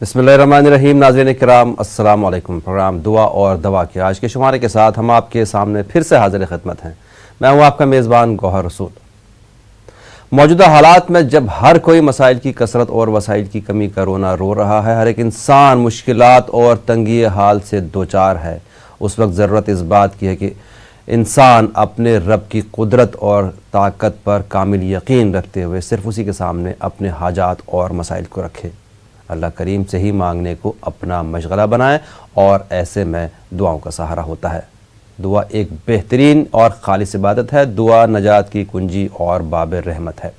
बिस्मिल्लाहिर्रहमानिर्रहीम। नाज़रीन किराम अस्सलाम वालेकुम। प्रोग्राम दुआ और दवा के आज के शुमारे के साथ हम आपके सामने फिर से हाजिर खिदमत हैं। मैं हूँ आपका मेज़बान गौहर रसूल। मौजूदा हालात में जब हर कोई मसाइल की कसरत और वसाइल की कमी का रोना रो रहा है, हर एक इंसान मुश्किलात और तंगी हाल से दो चार है, उस वक्त ज़रूरत इस बात की है कि इंसान अपने रब की कुदरत और ताकत पर कामिल यकीन रखते हुए सिर्फ उसी के सामने अपने हाजात और मसाइल को रखे, अल्लाह करीम से ही मांगने को अपना मशगला बनाए और ऐसे में दुआओं का सहारा होता है। दुआ एक बेहतरीन और खालिस इबादत है। दुआ नजात की कुंजी और बाब रहमत है।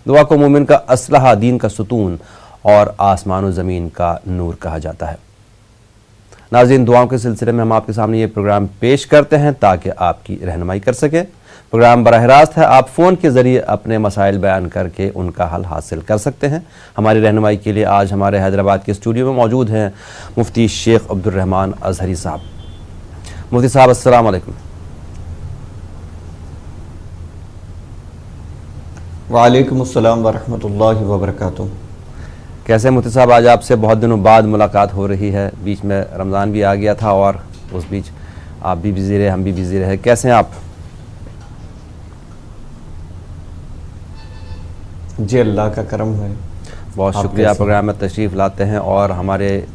दुआ को मोमिन का असलहा, दीन का सुतून और आसमान व ज़मीन का नूर कहा जाता है। नाज़रीन, दुआओं के सिलसिले में हम आपके सामने ये प्रोग्राम पेश करते हैं ताकि आपकी रहनुमाई कर सकें। प्रोग्राम बराह रास्त है, आप फ़ोन के ज़रिए अपने मसाइल बयान करके उनका हल हासिल कर सकते हैं। हमारी रहनुमाई के लिए आज हमारे हैदराबाद के स्टूडियो में मौजूद हैं मुफ्ती शेख अब्दुर्रहमान अज़हरी साहब। मुफ्ती साहब अस्सलाम वालेकुम। वालेकुम अस्सलाम वरहमतुल्लाहि वबरकातुहू। कैसे मुफ्ती साहब, आज आपसे बहुत दिनों बाद मुलाकात हो रही है। बीच में रमज़ान भी आ गया था और उस बीच आप भी बिज़ी रहे, हम भी बिज़ी रहे। कैसे हैं आप? जी, अल्लाह का करम है। बहुत शुक्रिया, प्रोग्राम में तशरीफ़ लाते हैं और हमारे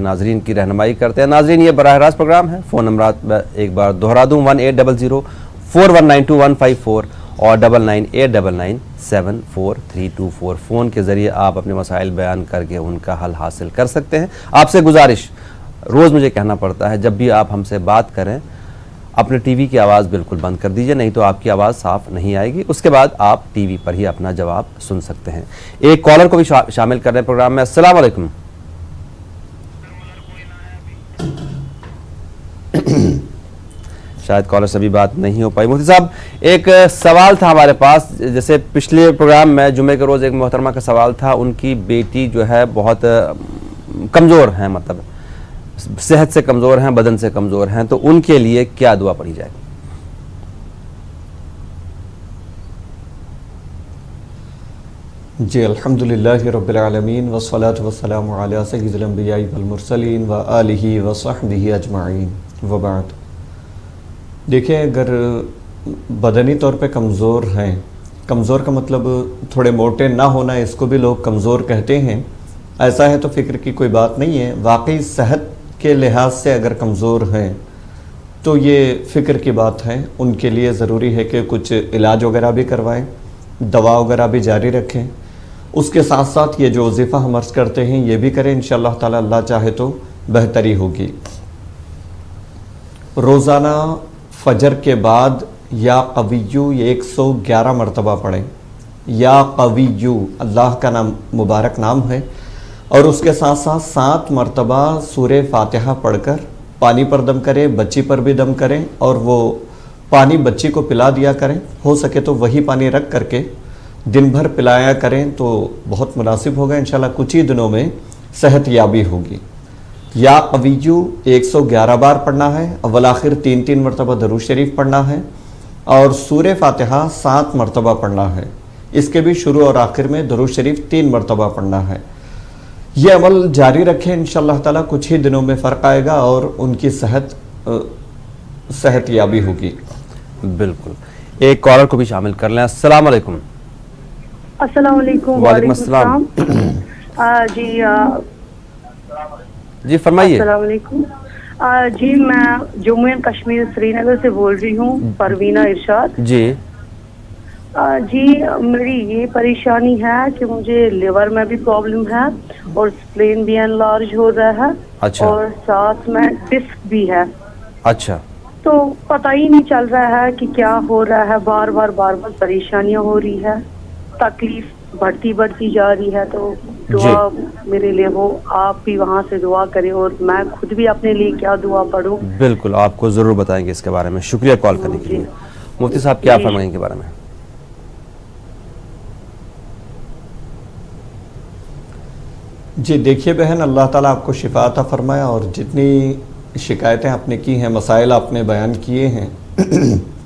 नाजरीन की रहनुमाई करते हैं। नाजरीन, ये बराह रास्त प्रोग्राम है। फ़ोन नंबर एक बार दोहरा दूँ, 180041925154 और 9989974324। फ़ोन के ज़रिए आप अपने मसाइल बयान करके उनका हल हासिल कर सकते हैं। आपसे गुजारिश, रोज़ मुझे कहना पड़ता है, जब भी आप हमसे बात करें अपने टीवी की आवाज़ बिल्कुल बंद कर दीजिए, नहीं तो आपकी आवाज़ साफ़ नहीं आएगी। उसके बाद आप टीवी पर ही अपना जवाब सुन सकते हैं। एक कॉलर को भी शामिल कर रहे हैं प्रोग्राम में। अस्सलाम वालेकुम। शायद कॉलर से भी बात नहीं हो पाई। मुफ्ती साहब, एक सवाल था हमारे पास। जैसे पिछले प्रोग्राम में जुमे के रोज़ एक मोहतरमा का सवाल था, उनकी बेटी जो है बहुत कमज़ोर हैं, मतलब सेहत से कमज़ोर हैं, बदन से कमज़ोर हैं, तो उनके लिए क्या दुआ पढ़ी जाए? जी, अल्हम्दुलिल्लाहि रब्बिल आलमीन वस्सलातु वस्सलामु अला सय्यिदिल अंबिया'i वल मुरसलीन व आलिहि व सहबिहि अजमाइन व बाद। देखिए, अगर बदनी तौर पे कमज़ोर हैं, कमज़ोर का मतलब थोड़े मोटे ना होना, इसको भी लोग कमज़ोर कहते हैं। ऐसा है तो फ़िक्र की कोई बात नहीं है। वाकई सेहत के लिहाज से अगर कमज़ोर हैं तो ये फ़िक्र की बात है। उनके लिए ज़रूरी है कि कुछ इलाज वगैरह भी करवाएं, दवा वगैरह भी जारी रखें। उसके साथ साथ ये जो वजीफ़ा हम अर्ज़ करते हैं ये भी करें। इंशाअल्लाह ताला अल्लाह चाहे तो बेहतरी होगी। रोज़ाना फ़जर के बाद या कविय्यू 111 मरतबा पढ़ें। या कविय्यू अल्लाह का नाम, मुबारक नाम है। और उसके साथ साथ 7 मरतबा सूरे फातिहा पढ़कर पानी पर दम करें, बच्ची पर भी दम करें और वो पानी बच्ची को पिला दिया करें। हो सके तो वही पानी रख करके दिन भर पिलाया करें तो बहुत मुनासिब होगा। इंशाल्लाह कुछ ही दिनों में सेहत याबी होगी। या कविय्यू 111 बार पढ़ना है। अव्वल आखिर 3-3 मरतबा दरूद शरीफ पढ़ना है और सूरे फातिहा 7 मरतबा पढ़ना है। इसके भी शुरू और आखिर में दरूद शरीफ 3 मरतबा पढ़ना है। ये अमल जारी रखें, इंशाअल्लाह ताला कुछ ही दिनों में फ़र्क आएगा और उनकी सेहत याबी होगी। बिल्कुल। एक कॉलर को भी शामिल कर लें। अस्सलाम वालेकुम। अस्सलाम वालेकुम। वालेकुम अस्सलाम। जी फरमाइए। अस्सलाम वालेकुम। जी, मैं जम्मू एंड कश्मीर श्रीनगर से बोल रही हूँ, परवीना इरशाद। जी जी, मेरी ये परेशानी है कि मुझे लिवर में भी प्रॉब्लम है और स्प्लेन भी एनलार्ज हो रहा है। अच्छा। और साथ में डिस्क भी है। अच्छा। तो पता ही नहीं चल रहा है कि क्या हो रहा है। बार बार परेशानियां हो रही है, तकलीफ बढ़ती जा रही है। तो दुआ मेरे लिए हो, आप भी वहाँ से दुआ करें और मैं खुद भी अपने लिए क्या दुआ पढ़ूं। बिल्कुल, आपको ज़रूर बताएंगे इसके बारे में। शुक्रिया कॉल करने के लिए। मुफ्ती साहब क्या फरमाएंगे के बारे में? जी देखिए बहन, अल्लाह ताला आपको शिफा अता फरमाए और जितनी शिकायतें आपने की हैं, मसाइल आपने बयान किए हैं,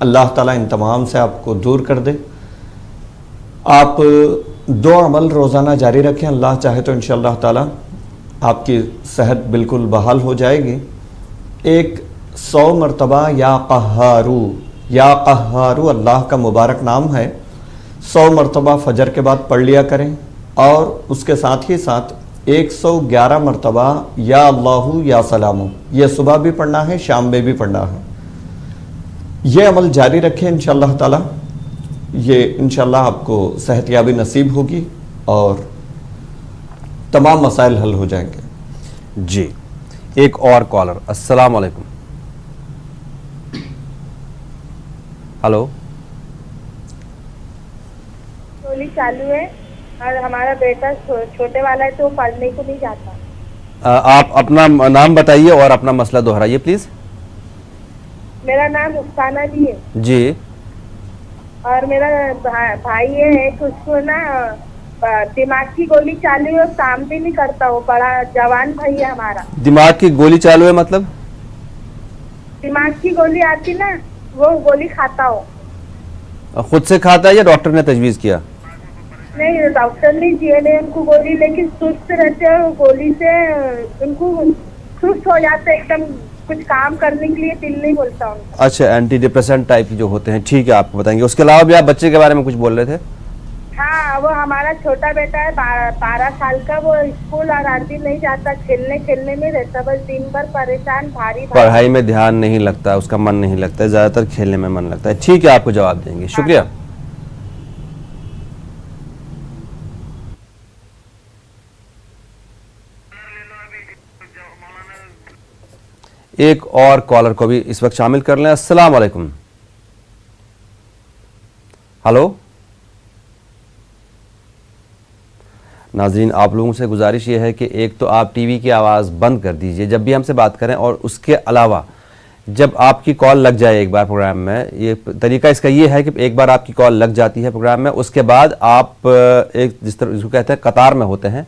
अल्लाह ताला इन तमाम से आपको दूर कर दे। आप 2 अमल रोज़ाना जारी रखें। अल्लाह चाहे तो इंशाअल्लाह ताला आपकी सेहत बिल्कुल बहाल हो जाएगी। एक 100 मरतबा या कहारू अल्लाह का मुबारक नाम है, 100 मरतबा फजर के बाद पढ़ लिया करें। और उसके साथ ही साथ 111 मरतबा या अल्लाहु या सलामु, यह सुबह भी पढ़ना है, शाम में भी पढ़ना है। ये अमल जारी रखें इंशाअल्लाह ताला, ये इंशाअल्लाह आपको सेहतयाबी नसीब होगी और तमाम मसाइल हल हो जाएंगे। जी, एक और कॉलर। अस्सलाम वालेकुम। हेलो। गोली चालू है और हमारा बेटा छोटे वाला है तो पढ़ने को नहीं जाता। आप अपना नाम बताइए और अपना मसला दोहराइए प्लीज। मेरा नाम रुखसाना भी है जी। और मेरा भाई है कि उसको ना दिमाग की गोली चालू है, काम भी नहीं करता, वो बड़ा जवान भाई है हमारा। दिमाग की गोली चालू है मतलब? दिमाग की गोली आती ना, वो गोली खाता हो। खुद से खाता है या डॉक्टर ने तजवीज किया? नहीं, डॉक्टर ने दिए नहीं उनको गोली, लेकिन सुस्त रहते हैं, गोली से उनको सुस्त हो जाते हैं एकदम, कुछ काम करने के लिए दिल नहीं बोलता उनको। अच्छा, एंटी डिप्रेसेंट टाइप की जो होते हैं, ठीक है, आपको बताएंगे। उसके अलावा भी आप बच्चे के बारे में कुछ बोल रहे थे? हाँ, वो हमारा छोटा बेटा है 12 साल का, वो स्कूल और आरती नहीं जाता, खेलने में रहता, बस दिन भर परेशान, भारी पढ़ाई में ध्यान नहीं लगता, उसका मन नहीं लगता है, ज्यादातर खेलने में मन लगता है। ठीक है, आपको जवाब देंगे, शुक्रिया। एक और कॉलर को भी इस वक्त शामिल कर लें। अस्सलाम वालेकुम। हेलो नाजरीन, आप लोगों से गुजारिश ये है कि एक तो आप टीवी की आवाज़ बंद कर दीजिए जब भी हमसे बात करें, और उसके अलावा जब आपकी कॉल लग जाए एक बार प्रोग्राम में, ये तरीका इसका ये है कि एक बार आपकी कॉल लग जाती है प्रोग्राम में, उसके बाद आप एक जिस तरह जिसको कहते हैं कतार में होते हैं,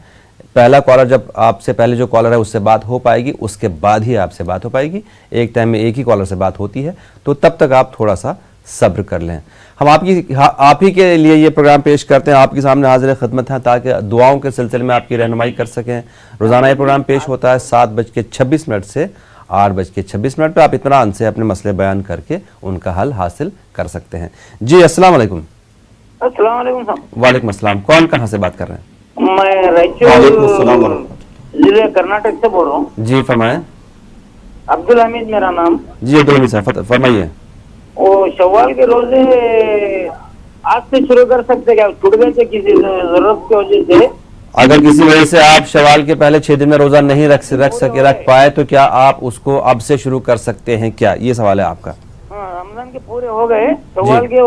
पहला कॉलर जब आपसे पहले जो कॉलर है उससे बात हो पाएगी, उसके बाद ही आपसे बात हो पाएगी। एक टाइम में एक ही कॉलर से बात होती है, तो तब तक आप थोड़ा सा सब्र कर लें। हम आप ही के लिए ये प्रोग्राम पेश करते हैं, आपके सामने हाजिर खिदमत हैं ताकि दुआओं के सिलसिले में आपकी रहनुमाई कर सकें। रोज़ाना ये प्रोग्राम पेश होता है 7:26 से 8:26 पे। आप इत्मीनान से अपने मसले बयान करके उनका हल हासिल कर सकते हैं। जी, अस्सलाम वालेकुम। अस्सलाम वालेकुम साहब। वालेकुम अस्सलाम। कौन कहाँ से बात कर रहे हैं? मैं रायचूर जिले कर्नाटक से बोल रहा हूँ। जी फरमाएं। अब्दुल हमीद मेरा नाम। जी अब्दुल हमीद साहब फरमाइए। वो शव्वाल के रोजे आज से शुरू कर सकते क्या? छूट गए थे किसी जरूरत की वजह से। अगर किसी वजह से आप शवाल के पहले 6 दिन में रोजा नहीं रख पाए तो क्या आप उसको अब से शुरू कर सकते हैं क्या? ये सवाल है आपका। हाँ, रमजान के पूरे हो गए, शव्वाल के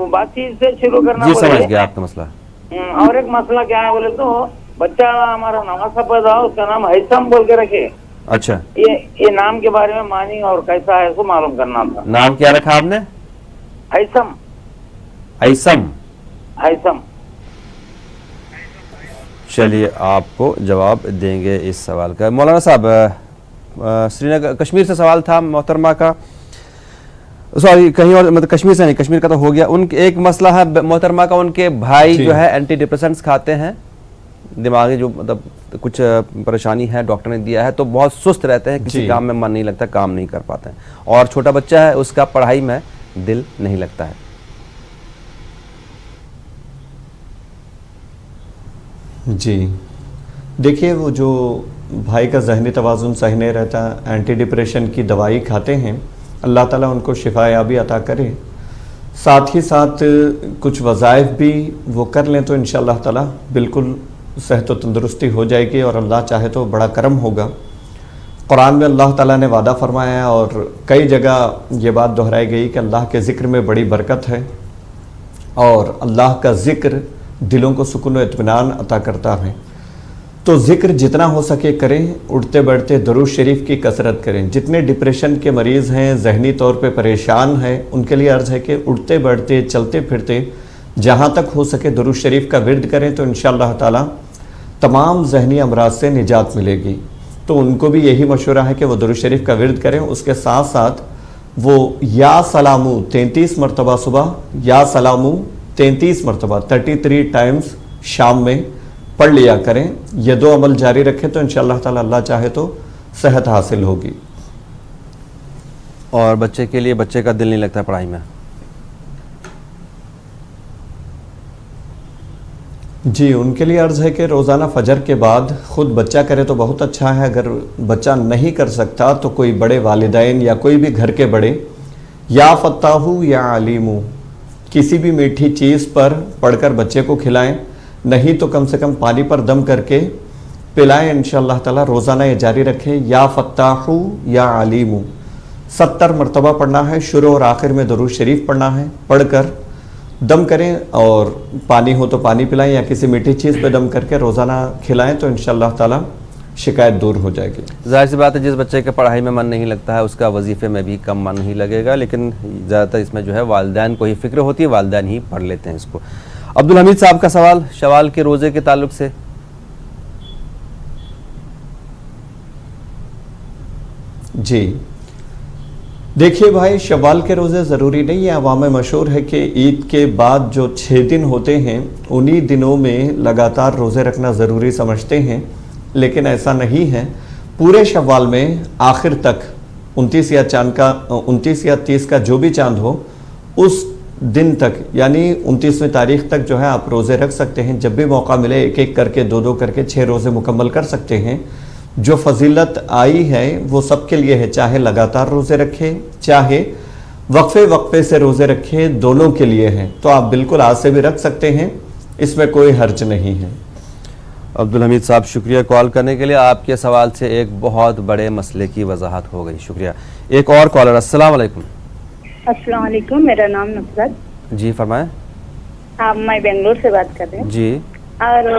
बाकी से शुरू करना। जी समझ गया आपका मसला। और एक मसला क्या है बोले तो, बच्चा हमारा नवासा पैदा हो, उसका नाम हैसम बोल के रखे। अच्छा, ये नाम के बारे में मानी और कैसा है उसको मालूम करना था। नाम क्या रखा आपने? हैसम। हैसम। हैसम। चलिए आपको जवाब देंगे इस सवाल का। मौलाना साहब, श्रीनगर कश्मीर से सवाल था मोहतरमा का, सॉरी कहीं और, मतलब कश्मीर से नहीं, कश्मीर का तो हो गया। उनके एक मसला है मोहतरमा का, उनके भाई जो है एंटी डिप्रेसेंट्स खाते हैं, दिमागी जो मतलब कुछ परेशानी है डॉक्टर ने दिया है, तो बहुत सुस्त रहते हैं, किसी काम में मन नहीं लगता, काम नहीं कर पाते हैं, और छोटा बच्चा है उसका पढ़ाई में दिल नहीं लगता है। जी देखिए, वो जो भाई का जहनी तवाज़ुन सही नहीं रहता, एंटी डिप्रेशन की दवाई खाते हैं, अल्लाह ताला उनको शिफायाबी अता करे। साथ ही साथ कुछ वज़ाइफ भी वो कर लें तो इंशाअल्लाह ताला बिल्कुल सेहत व तंदुरुस्ती हो जाएगी, और अल्लाह चाहे तो बड़ा करम होगा। कुरान में अल्लाह ताला ने वादा फरमाया है और कई जगह ये बात दोहराई गई कि अल्लाह के ज़िक्र में बड़ी बरकत है, और अल्लाह का ज़िक्र दिलों को सुकून व इत्मीनान अता करता है। तो ज़िक्र जितना हो सके करें, उठते बैठते दरूद शरीफ की कसरत करें। जितने डिप्रेशन के मरीज़ हैं, जहनी तौर पे परेशान हैं, उनके लिए अर्ज़ है कि उठते बैठते चलते फिरते जहाँ तक हो सके दरूद शरीफ का विर्द करें, तो इंशाअल्लाह ताला तमाम जहनी अमराज से निजात मिलेगी। तो उनको भी यही मशवरा है कि वो दरूद शरीफ का विर्द करें। उसके साथ साथ वो या सलामू 33 मरतबा सुबह, या सलामू 33 मरतबा 33 टाइम्स शाम में पढ़ लिया करें। ये 2 अमल जारी रखें तो इंशाअल्लाह ताला अल्लाह चाहे तो सेहत हासिल होगी। और बच्चे के लिए, बच्चे का दिल नहीं लगता पढ़ाई में? जी, उनके लिए अर्ज़ है कि रोज़ाना फजर के बाद ख़ुद बच्चा करे तो बहुत अच्छा है। अगर बच्चा नहीं कर सकता तो कोई बड़े वालिदैन या कोई भी घर के बड़े या फ़त्ताहू या अलीमू किसी भी मीठी चीज़ पर पढ़कर बच्चे को खिलाएं, नहीं तो कम से कम पानी पर दम करके पिलाएं। इंशाअल्लाह ताला रोज़ाना ये जारी रखें। या फ़त्ताहू या अलीमू 70 मरतबा पढ़ना है। शुरू और आखिर में दरूद शरीफ पढ़ना है। पढ़कर दम करें और पानी हो तो पानी पिलाएं या किसी मीठी चीज़ पे दम करके रोज़ाना खिलाएं तो इंशाअल्लाह ताला शिकायत दूर हो जाएगी। जाहिर सी बात है, जिस बच्चे के पढ़ाई में मन नहीं लगता है उसका वजीफ़े में भी कम मन नहीं लगेगा, लेकिन ज़्यादातर इसमें जो है वालिदैन को ही फ़िक्र होती है, वालिदैन ही पढ़ लेते हैं इसको। अब्दुल हमीद साहब का सवाल शवाल के रोज़े के ताल्लुक से। जी देखिए भाई, शवाल के रोज़े ज़रूरी नहीं है। अवाम मशहूर है कि ईद के बाद जो 6 दिन होते हैं उन्हीं दिनों में लगातार रोज़े रखना ज़रूरी समझते हैं, लेकिन ऐसा नहीं है। पूरे शवाल में आखिर तक 29 या 30 का जो भी चांद हो उस दिन तक, यानी 29वीं तारीख तक जो है आप रोज़े रख सकते हैं। जब भी मौका मिले एक एक करके 2-2 करके 6 रोज़े मुकम्मल कर सकते हैं। जो फजीलत आई है वो सबके लिए है, चाहे लगातार रोज़े रखे चाहे वक्फे वक्फे से रोज़े रखे, दोनों के लिए है। तो आप बिल्कुल आज से भी रख सकते हैं, इसमें कोई हर्ज नहीं है। अब्दुल हमीद साहब शुक्रिया कॉल करने के लिए। आपके सवाल से एक बहुत बड़े मसले की वजाहत हो गई, शुक्रिया। एक और कॉलर, अस्सलाम वालेकुम। अस्सलाम वालेकुम, मेरा नाम नुसरत। जी फरमाएं। हाँ, मैं बेंगलोर से बात कर रही हूँ। जी। और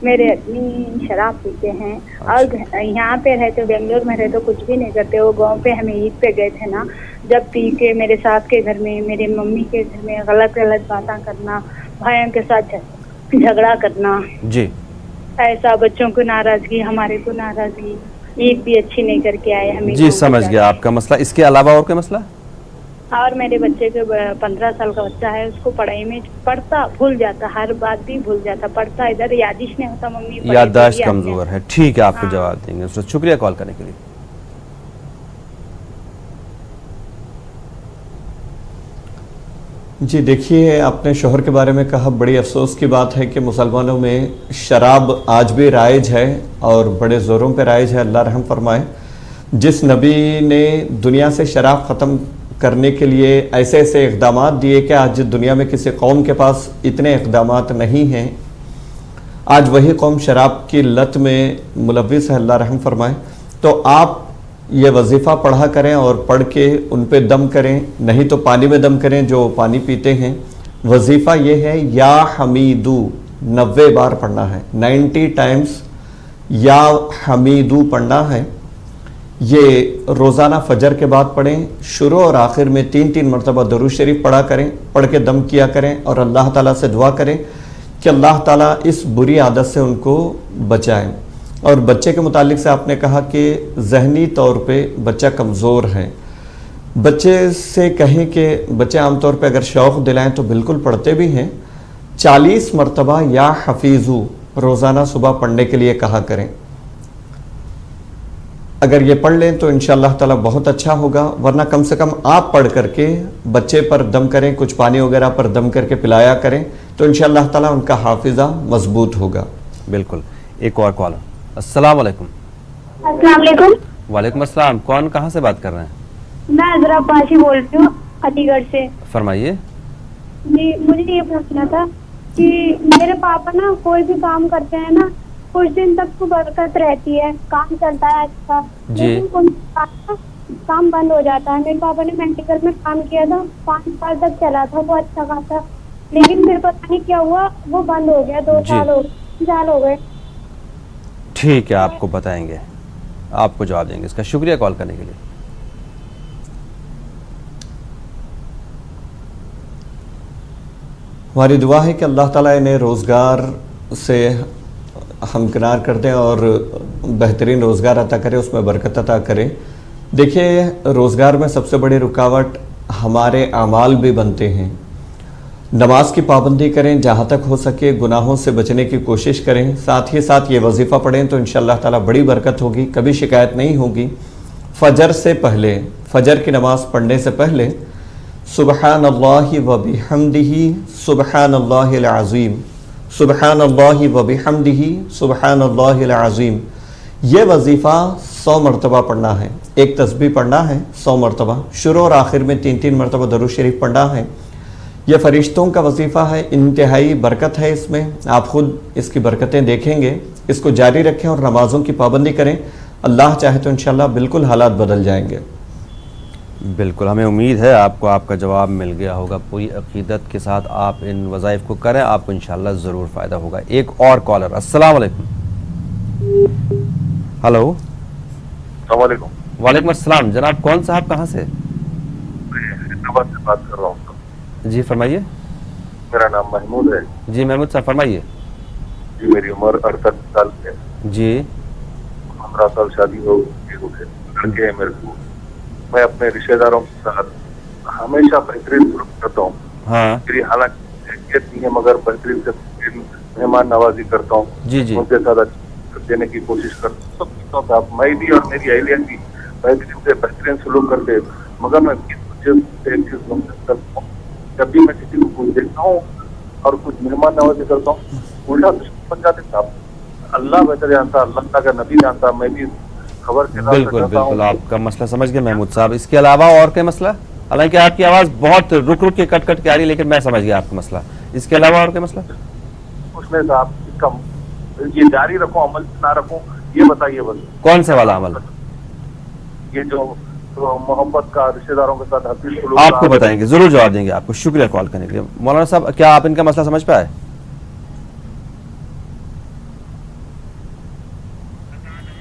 मेरे आदमी शराब पीते हैं और यहाँ पे रहते, बेंगलोर में रहते कुछ भी नहीं करते। वो गांव पे हमें ईद पे गए थे ना, जब पी के मेरे सास के घर में, मेरे मम्मी के घर में गलत गलत बातें करना, भाइयों के साथ झगड़ा करना, जी ऐसा, बच्चों को नाराजगी, हमारे को नाराजगी, ईद भी अच्छी नहीं करके आए हमें। जी समझ गया आपका मसला। इसके अलावा और कोई मसला? और मेरे बच्चे के 15 साल का बच्चा है, उसको पढ़ाई में पढ़ता भूल जाता, हर बात भी भूल जाता, पढ़ता इधर यादिश नहीं होता, मम्मी याददाश्त कमजोर है। ठीक है, आपको जवाब देंगे। शुक्रिया कॉल करने के लिए। जी देखिए, आपने शोहर के बारे में कहा, बड़ी अफसोस की बात है कि मुसलमानों में शराब आज भी राइज है और बड़े ज़ोरों पे राइज है। अल्लाह रहम फरमाए। जिस नबी ने दुनिया से शराब ख़त्म करने के लिए ऐसे ऐसे इक़दामात दिए कि आज दुनिया में किसी कौम के पास इतने इक़दामात नहीं हैं, आज वही कौम शराब की लत में मुलव्विस है, अल्लाह रहम फरमाए। तो आप ये वजीफ़ा पढ़ा करें और पढ़ के उन पे दम करें, नहीं तो पानी में दम करें जो पानी पीते हैं। वजीफ़ा ये है या हमीदू 90 बार पढ़ना है, 90 टाइम्स या हमीदू पढ़ना है। ये रोज़ाना फजर के बाद पढ़ें। शुरू और आखिर में 3-3 मरतबा दरूद शरीफ पढ़ा करें, पढ़ के दम किया करें और अल्लाह ताला से दुआ करें कि अल्लाह ताला इस बुरी आदत से उनको बचाए। और बच्चे के मुतालिक से आपने कहा कि ज़हनी तौर पे बच्चा कमज़ोर है। बच्चे से कहें कि बच्चे आमतौर पे अगर शौक़ दिलाएं तो बिल्कुल पढ़ते भी हैं। 40 मरतबा या हफीज़ू रोज़ाना सुबह पढ़ने के लिए कहा करें। अगर ये पढ़ लें तो इंशाअल्लाह ताला बहुत अच्छा होगा, वरना कम से कम आप पढ़ करके बच्चे पर दम करें, कुछ पानी वगैरह पर दम करके पिलाया करें, तो इंशाअल्लाह ताला उनका हाफिज़ा मजबूत होगा। बिल्कुल। एक और कॉल। अस्सलाम वालेकुम। अस्सलाम वालेकुम। वालेकुम अस्सलाम। कौन, कहाँ से बात कर रहे हैं? मैं अजरा पाशी बोल रही हूँ, अलीगढ़ से। फरमाइए। जी, मुझे ये पूछना था कि मेरे पापा ना कोई भी काम करते हैं ना, कुछ दिन तक तो बरकत रहती है, काम चलता है अच्छा, लेकिन काम बंद हो जाता है। मेरे पापा ने मेडिकल में काम किया था, 5 साल तक चला था, वो अच्छा काम था, लेकिन फिर पता नहीं क्या हुआ, वो बंद हो गया। 2 साल हो गए। ठीक है, आपको बताएंगे, आपको जवाब देंगे इसका। शुक्रिया कॉल करने के लिए। हमारी दुआ है कि अल्लाह ताला इन्हें रोज़गार से हमकिनार कर दें और बेहतरीन रोज़गार अता करे, उसमें बरकत अता करे। देखिए, रोज़गार में सबसे बड़ी रुकावट हमारे अमाल भी बनते हैं। नमाज की पाबंदी करें, जहाँ तक हो सके गुनाहों से बचने की कोशिश करें, साथ ही साथ ये वजीफ़ा पढ़ें तो इंशाअल्लाह ताला बड़ी बरकत होगी, कभी शिकायत नहीं होगी। फजर से पहले, फजर की नमाज़ पढ़ने से पहले सुबहानल्लाहि व बिहम्दिही सुबहानल्लाहिल अज़ीम, सुबहानल्लाहि व बिहम्दिही सुबहानल्लाहिल अज़ीम, ये वजीफ़ा 100 मरतबा पढ़ना है। एक तस्बीह पढ़ना है 100 मरतबा, शुरू और आखिर में 3-3 मरतबा दरूद शरीफ पढ़ना है। यह फरिश्तों का वजीफ़ा है, इंतहाई बरकत है इसमें, आप खुद इसकी बरकतें देखेंगे। इसको जारी रखें और नमाज़ों की पाबंदी करें, अल्लाह चाहे तो इंशाअल्लाह बिल्कुल हालात बदल जाएंगे। बिल्कुल, हमें उम्मीद है आपको आपका जवाब मिल गया होगा। पूरी अकीदत के साथ आप इन वज़ाइफ को करें, आपको इंशाअल्लाह ज़रूर फ़ायदा होगा। एक और कॉलर, अस्सलाम वालेकुम। हेलो, अस्सलामुअलैकुम। वालेकुम अस्सलाम। जनाब कौन साहब, कहाँ से? हैदराबाद से बात कर रहा हूँ। जी फरमाइए। मेरा नाम महमूद है। जी महमूद साहब फरमाइए। जी, मेरी उम्र 68 साल है। जी, 15 साल शादी हो गए, लड़के हैं मेरे को। मैं अपने रिश्तेदारों के साथ हमेशा बेहतरीन सलूक करता हूँ। हाँ मेरी हालांकि हैसियत नहीं है, मगर बेहतरीन से बेहतरीन मेहमान नवाजी करता हूँ। जी जी, उनके साथ अच्छा देने की कोशिश करता हूँ। सब चीजों आप, मैं भी और मेरी अहलिया भी बेहतरीन से बेहतरीन सलूक करते हैं। मगर मैं एक चीज करता हूँ, जब भी मैं किसी को कुछ देखता हूँ और कुछ मेहमान नवाजी करता हूँ, उल्टा दुश्मन बन जाते साहब। अल्लाह बेहतर जानता, अल्लाह का नबी जानता, मैं भी खबर के साथ बिल्कुल बिल्कुल आपका मसला समझ गया महमूद साहब। इसके अलावा और कोई मसला? हालांकि आपकी आवाज़ बहुत रुक रुक के कट कट के आ रही है, लेकिन मैं समझ गया आपका मसला। इसके अलावा और कोई मसला? उसमें साहब इसका ये जारी रखूं, अमल ना रखूं, ये बताइए बस। कौन सा वाला अमल? ये जो मोहब्बत का, रिश्तेदारों के साथ हसीन सलूक आपको का। बताएंगे, जरूर जवाब देंगे आपको। शुक्रिया कॉल करने के लिए। मौलाना साहब, क्या आप इनका मसला समझ पाए?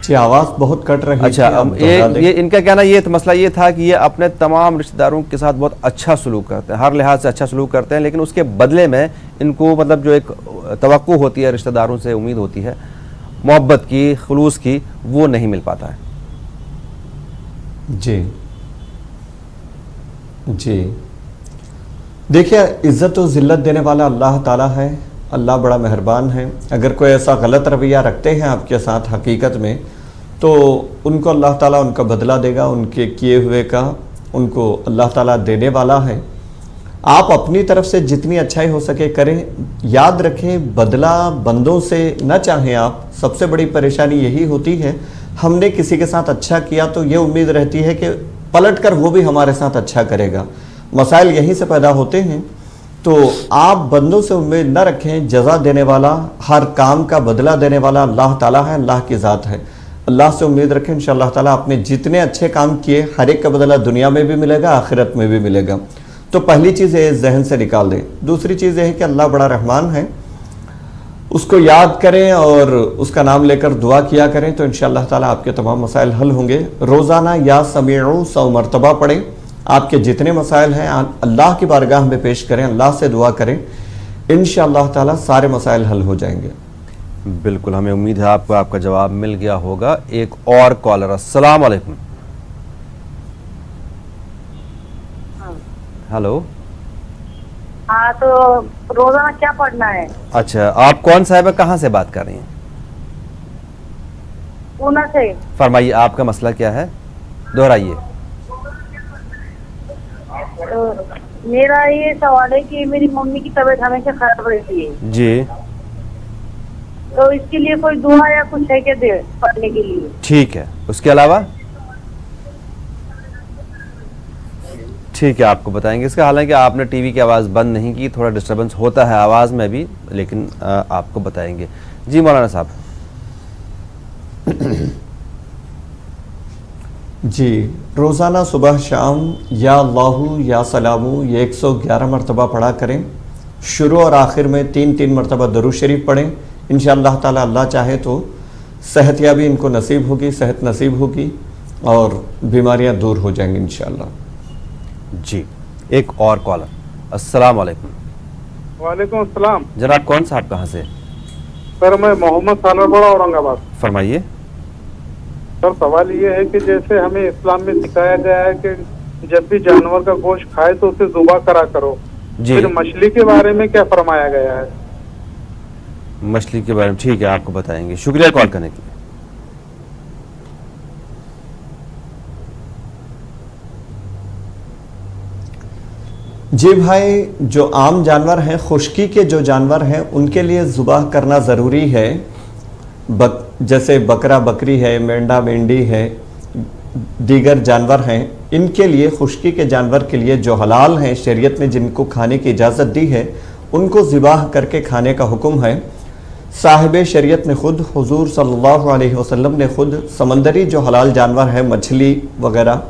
जी, आवाज़ बहुत कट रही अच्छा, थी, आप दोहरा ये दें। ये इनका कहना ये मसला ये था कि ये अपने तमाम रिश्तेदारों के साथ बहुत अच्छा सलूक करते हैं, हर लिहाज से अच्छा सलूक करते हैं, लेकिन उसके बदले में इनको मतलब जो एक तवक्को होती है, रिश्तेदारों से उम्मीद होती है मोहब्बत की, खुलूस की, वो नहीं मिल पाता है। जी जी, देखिए, इज़्ज़त और ज़िल्लत देने वाला अल्लाह ताला है। अल्लाह बड़ा मेहरबान है। अगर कोई ऐसा गलत रवैया रखते हैं आपके साथ हकीकत में, तो उनको अल्लाह ताला उनका बदला देगा, उनके किए हुए का उनको अल्लाह ताला देने वाला है। आप अपनी तरफ से जितनी अच्छाई हो सके करें। याद रखें, बदला बंदों से न चाहें आप। सबसे बड़ी परेशानी यही होती है, हमने किसी के साथ अच्छा किया तो ये उम्मीद रहती है कि पलट कर वो भी हमारे साथ अच्छा करेगा। मसाइल यहीं से पैदा होते हैं। तो आप बंदों से उम्मीद न रखें। जज़ा देने वाला, हर काम का बदला देने वाला अल्लाह ताला है, अल्लाह की ज़ात है। अल्लाह से उम्मीद रखें, इंशाअल्लाह ताला आपने जितने अच्छे काम किए हर एक का बदला दुनिया में भी मिलेगा, आखिरत में भी मिलेगा। तो पहली चीज़ है जहन से निकाल दें। दूसरी चीज़ है कि अल्लाह बड़ा रहमान है, उसको याद करें और उसका नाम लेकर दुआ किया करें, तो इंशाअल्लाह ताला आपके तमाम मसाइल हल होंगे। रोज़ाना या समीउ 100 मरतबा पढ़ें। आपके जितने मसाइल हैं अल्लाह की बारगाह में पेश करें, अल्लाह से दुआ करें, इंशाअल्लाह ताला सारे मसाइल हल हो जाएंगे। बिल्कुल, हमें उम्मीद है आपको आपका जवाब मिल गया होगा। एक और कॉलर, अस्सलाम वालेकुम। हेलो। हाँ, तो रोजाना क्या पढ़ना है? अच्छा, आप कौन साहिबा, कहाँ से बात कर रही हैं? पूना से। फरमाइए, आपका मसला क्या है, दोहराइए। तो मेरा ये सवाल है कि मेरी मम्मी की तबीयत हमेशा खराब रहती है जी, तो इसके लिए कोई दुआ या कुछ है क्या दे पढ़ने के लिए? ठीक है। उसके अलावा? ठीक है, आपको बताएंगे इसका। हालांकि आपने टीवी की आवाज़ बंद नहीं की, थोड़ा डिस्टर्बेंस होता है आवाज़ में भी, लेकिन आपको बताएंगे। जी मौलाना साहब। जी, रोज़ाना सुबह शाम या अल्लाहु या सलामु ये 111 मरतबा पढ़ा करें। शुरू और आखिर में 3-3 मरतबा दरूद शरीफ पढ़ें। इंशाअल्लाह ताला अल्लाह चाहे तो सेहतयाबी इनको नसीब होगी, सेहत नसीब होगी और बीमारियां दूर हो जाएंगी इंशाअल्लाह। जी, एक और कॉलर, अस्सलाम वालेकुम। वालेकुम अस्सलाम। जनाब कौन साहब, कहाँ से? सर मैं मोहम्मद सालरबड़ा, औरंगाबाद। फरमाइए। सर सवाल ये है कि जैसे हमें इस्लाम में सिखाया गया है कि जब भी जानवर का गोश्त खाए तो उसे ज़ुबा करा करो, जी। फिर मछली के बारे में क्या फरमाया गया है? मछली के बारे में ठीक है, आपको बताएंगे। शुक्रिया कॉल करने के लिए। जी भाई, जो आम जानवर हैं, खुश्की के जो जानवर हैं, उनके लिए ज़ुबाह करना ज़रूरी है। जैसे बकरा बकरी है, मेंढा मेंढी है, दीगर जानवर हैं, इनके लिए, खुश्की के जानवर के लिए जो हलाल हैं शरीयत ने जिनको खाने की इजाज़त दी है, उनको ज़िबाह करके खाने का हुक्म है। साहिब शरीयत ने खुद, हुजूर सल्लल्लाहु अलैहि वसल्लम ने खुद समंदरी जो हलाल जानवर है, मछली वगैरह,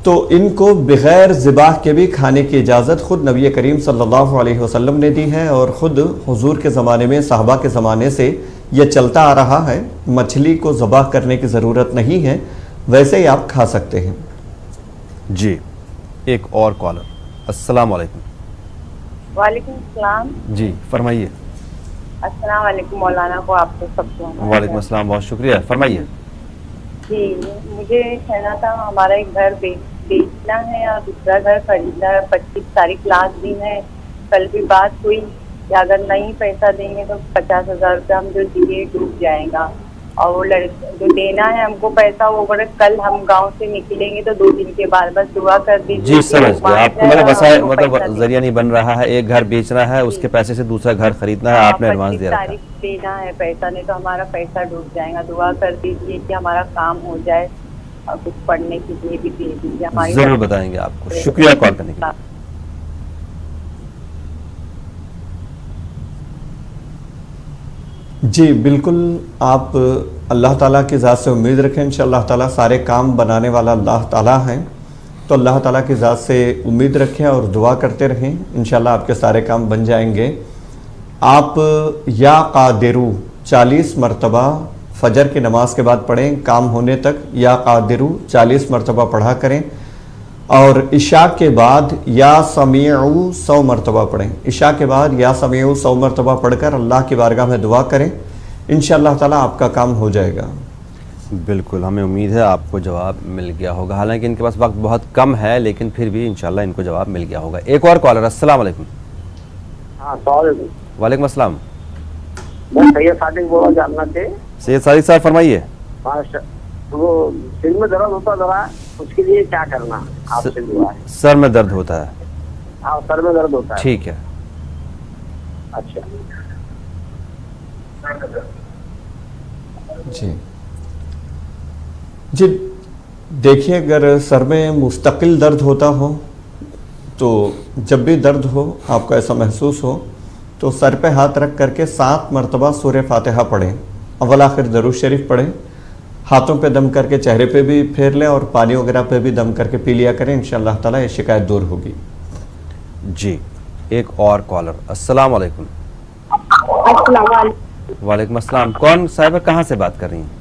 तो इनको बग़ैर ज़िबाह के भी खाने की इजाज़त खुद नबी करीम सल्लल्लाहु अलैहि वसल्लम ने दी है और ख़ुद हुजूर के ज़माने में, साहबा के ज़माने से ये चलता आ रहा है। मछली को ज़बाह करने की ज़रूरत नहीं है, वैसे ही आप खा सकते हैं। जी, एक और कॉलर। अस्सलाम वालेकुम। वालेकुम सलाम। जी फरमाइए। अस्सलाम वालेकुम मौलाना को, आपको सबको। वालेकुम अस्सलाम, बहुत शुक्रिया, फरमाइए। जी, मुझे कहना था, हमारा एक घर बेचना है और दूसरा घर खरीदना है। 25 तारीख लास्ट दिन है। कल भी बात हुई कि अगर नहीं पैसा देंगे तो 50,000 रुपया हम जो दिए डूब जाएगा, और वो जो देना है हमको पैसा, वो बोले कल हम गांव से निकलेंगे तो 2 दिन के बाद, बस दुआ कर दीजिए। जी समझ गया, आपको मतलब जरिया नहीं बन रहा है। एक घर बेचना है, उसके पैसे से दूसरा घर खरीदना है, आपने एडवांस दे रखा है। 25 तारीख देना है पैसा, नहीं तो हमारा पैसा डूब जाएगा। दुआ कर दीजिए कि हमारा काम हो जाए, और कुछ पढ़ने के लिए भी दे दीजिए। हमारी जरूर बताएंगे आपको। शुक्रिया कॉल करने के लिए। जी बिल्कुल, आप अल्लाह ताला की ज़ात से उम्मीद रखें। इंशाअल्लाह ताला सारे काम बनाने वाला अल्लाह ताला है, तो अल्लाह ताला की ज़ात से उम्मीद रखें और दुआ करते रहें। इंशाअल्लाह आपके सारे काम बन जाएंगे। आप या कादिरू 40 मरतबा फजर की नमाज के बाद पढ़ें, काम होने तक या कादिरू 40 मरतबा पढ़ा करें। और इशा के बाद या समीउ 100 मरतबा पढ़ें। इशा के बाद या समीउ 100 मरतबा पढ़कर अल्लाह की बारगाह में दुआ करें, इंशाअल्लाह ताला आपका काम हो जाएगा। बिल्कुल, हमें उम्मीद है आपको जवाब मिल गया होगा। हालांकि इनके पास वक्त बहुत कम है, लेकिन फिर भी इंशाअल्लाह इनको जवाब मिल गया होगा। एक और कॉलर। अस्सलाम वालेकुम। वालेकुम अस्सलाम। सैयद सादिक बोला जानना थे। सैयद सादिक साहब फरमाइए। वो सिर में दर्द होता जरा, उसके लिए क्या करना आपसे दुआ है। सर में दर्द होता है? हाँ, सर में दर्द होता है। ठीक है। अच्छा जी जी, देखिए, अगर सर में मुस्तकिल दर्द होता हो, तो जब भी दर्द हो, आपको ऐसा महसूस हो, तो सर पे हाथ रख करके 7 मरतबा सूरह फातिहा पढ़ें, अव्वल आखिर दरूद शरीफ पढ़ें, हाथों पे दम करके चेहरे पे भी फेर लें और पानी वगैरह पे भी दम करके पी लिया करें। इंशाअल्लाह ताला ये शिकायत दूर होगी। जी, एक और कॉलर। अस्सलाम वालेकुम। वालेकुम अस्सलाम। कौन साहिबा, कहाँ से बात कर रही हैं?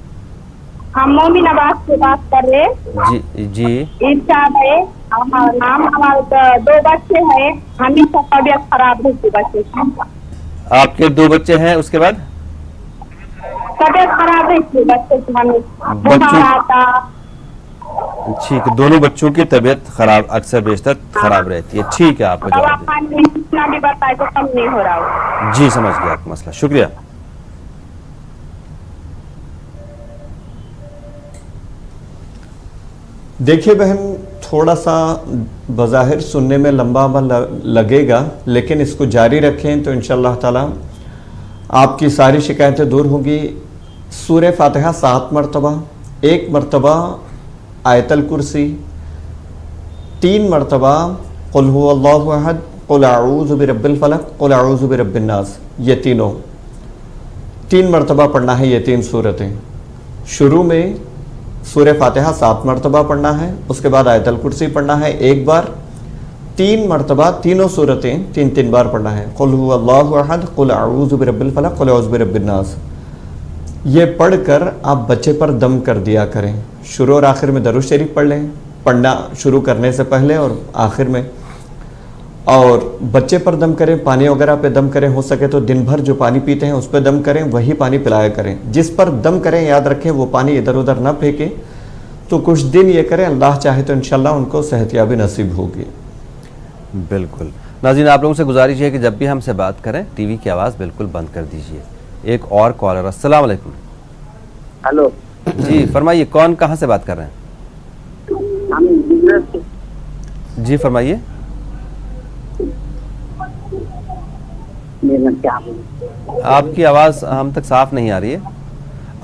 हम मोमिनाबाद से बात कर रहे। जी जी, इरशाद है हमारा नाम। हमारे 2 बच्चे हैं, हमेशा तबीयत खराब रहती बच्चे। आपके 2 बच्चे हैं, उसके बाद तबीयत खराब रहती बच्चे की, हमें बुखार आता। ठीक, दोनों बच्चों की तबीयत खराब, अक्सर बेशतर खराब रहती है। ठीक है, आपको जवाब जितना भी बताए तो कम नहीं हो रहा। जी समझ गया आपका मसला, शुक्रिया। देखिए बहन, थोड़ा सा बज़ाहिर सुनने में लंबा लगेगा, लेकिन इसको जारी रखें तो इंशाअल्लाह ताला आपकी सारी शिकायतें दूर होगी। सूरह फातिहा 7 मरतबा, 1 मरतबा आयतल कुर्सी, 3 मरतबा कुल हुवल्लाहु अहद, कुल अऊज़ु बिरब्बिल फलक, कुल अऊज़ु बिरब्बिन नास, ये तीनों 3 मरतबा पढ़ना है। ये 3 सूरतें शुरू में सूरह फातिहा 7 मरतबा पढ़ना है, उसके बाद आयतल कुर्सी पढ़ना है 1 बार, 3 मरतबा तीनों सूरतें 3-3 बार पढ़ना है। कुल हुवल्लाहु अहद, कुल अऊज़ु बिरब्बिल फलक, कुल अऊज़ु बिरब्बिन नास। ये पढ़कर आप बच्चे पर दम कर दिया करें। शुरू और आखिर में दरूद शरीफ पढ़ लें, पढ़ना शुरू करने से पहले और आखिर में, और बच्चे पर दम करें, पानी वगैरह पे दम करें। हो सके तो दिन भर जो पानी पीते हैं उस पर दम करें, वही पानी पिलाया करें। जिस पर दम करें याद रखें वो पानी इधर उधर ना फेंकें। तो कुछ दिन ये करें, अल्लाह चाहे तो इंशाल्लाह उनको सेहतयाबी नसीब होगी। बिल्कुल। नाज़रीन, आप लोगों से गुजारिश है कि जब भी हमसे बात करें टीवी की आवाज़ बिल्कुल बंद कर दीजिए। एक और कॉलर, अस्सलाम वालेकुम। हेलो जी फरमाइए, कौन कहाँ से बात कर रहे हैं? जी फरमाइए। आपकी आवाज़ हम तक साफ नहीं आ रही है,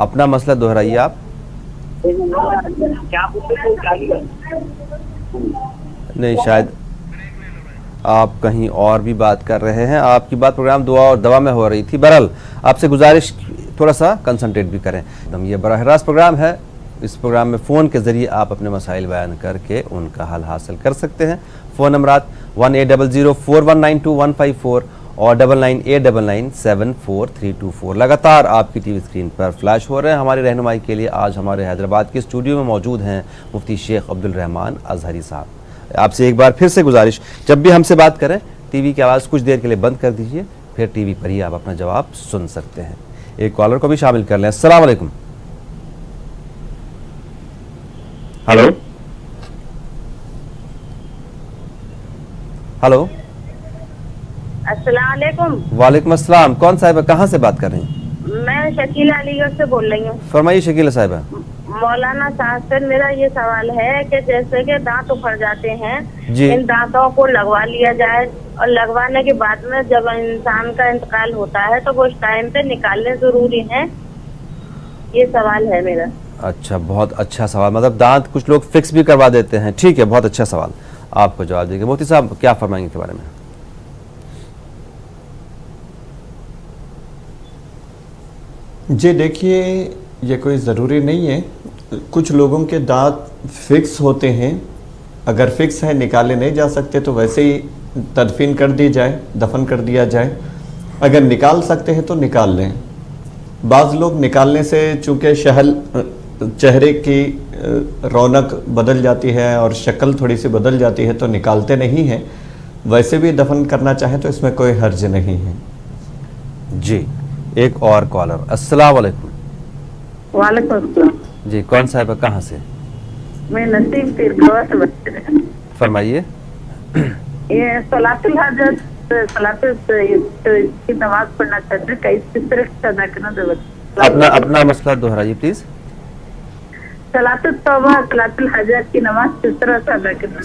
अपना मसला दोहराइए आप। नहीं, शायद आप कहीं और भी बात कर रहे हैं। आपकी बात प्रोग्राम दुआ और दवा में हो रही थी। बहरहाल आपसे गुजारिश थोड़ा सा कंसंट्रेट भी करें। ये बराह रास्त प्रोग्राम है। इस प्रोग्राम में फ़ोन के ज़रिए आप अपने मसाइल बयान करके उनका हल हासिल कर सकते हैं। फ़ोन नंबरात 180041925154 और 9989974324 लगातार आपकी टीवी स्क्रीन पर फ्लैश हो रहे हैं। हमारी रहनुमाई के लिए आज हमारे हैदराबाद के स्टूडियो में मौजूद हैं मुफ्ती शेख अब्दुल रहमान अजहरी साहब। आपसे एक बार फिर से गुजारिश, जब भी हमसे बात करें टीवी की आवाज़ कुछ देर के लिए बंद कर दीजिए, फिर टीवी पर ही आप अपना जवाब सुन सकते हैं। एक कॉलर को भी शामिल कर लें। अस्सलाम वालेकुम। Hello hello. अस्सलाम वालेकुम। वालेकुम अस्सलाम। कौन साहिबा, कहाँ से बात कर रही हैं? मैं शकीला अलीगढ़ से बोल रही हूँ। फरमाइए शकीला साहिबा। मौलाना साहब सर, मेरा ये सवाल है कि जैसे कि दांत उखड़ जाते हैं, जी। इन दांतों को लगवा लिया जाए और लगवाने के बाद में जब इंसान का इंतकाल होता है तो वो उस टाइम पे निकालने जरूरी है? ये सवाल है मेरा। अच्छा, बहुत अच्छा सवाल। मतलब दांत कुछ लोग फिक्स भी करवा देते हैं। ठीक है, बहुत अच्छा सवाल, आपको जवाब देंगे। मुफ्ती साहब क्या फरमाएंगे के बारे में? जी देखिए, ये कोई ज़रूरी नहीं है। कुछ लोगों के दांत फिक्स होते हैं, अगर फिक्स है निकाले नहीं जा सकते तो वैसे ही तदफीन कर दी जाए, दफन कर दिया जाए। अगर निकाल सकते हैं तो निकाल लें। बाज़ लोग निकालने से चूँकि चेहरे की रौनक बदल जाती है और शक्ल थोड़ी सी बदल जाती है तो निकालते नहीं हैं। वैसे भी दफन करना चाहे तो इसमें कोई हर्ज नहीं है। जी, एक और कॉलर। अस्सलाम वालेकुम। वालेकुम अस्सलाम। जी, कौन साहिबा, कहाँ से? मैं नसीम पीरगवा से बात कर रही हूँ। फरमाइए। ये सलातुल हाजत, सलातुल की नमाज पढ़ना चाहते हैं, किस तरह से अदा करना जरूरत? अपना मसला दोहराइए प्लीज। सलातुल तौबा, सलातुल हाजत की नमाज किस तरह से अदा करना?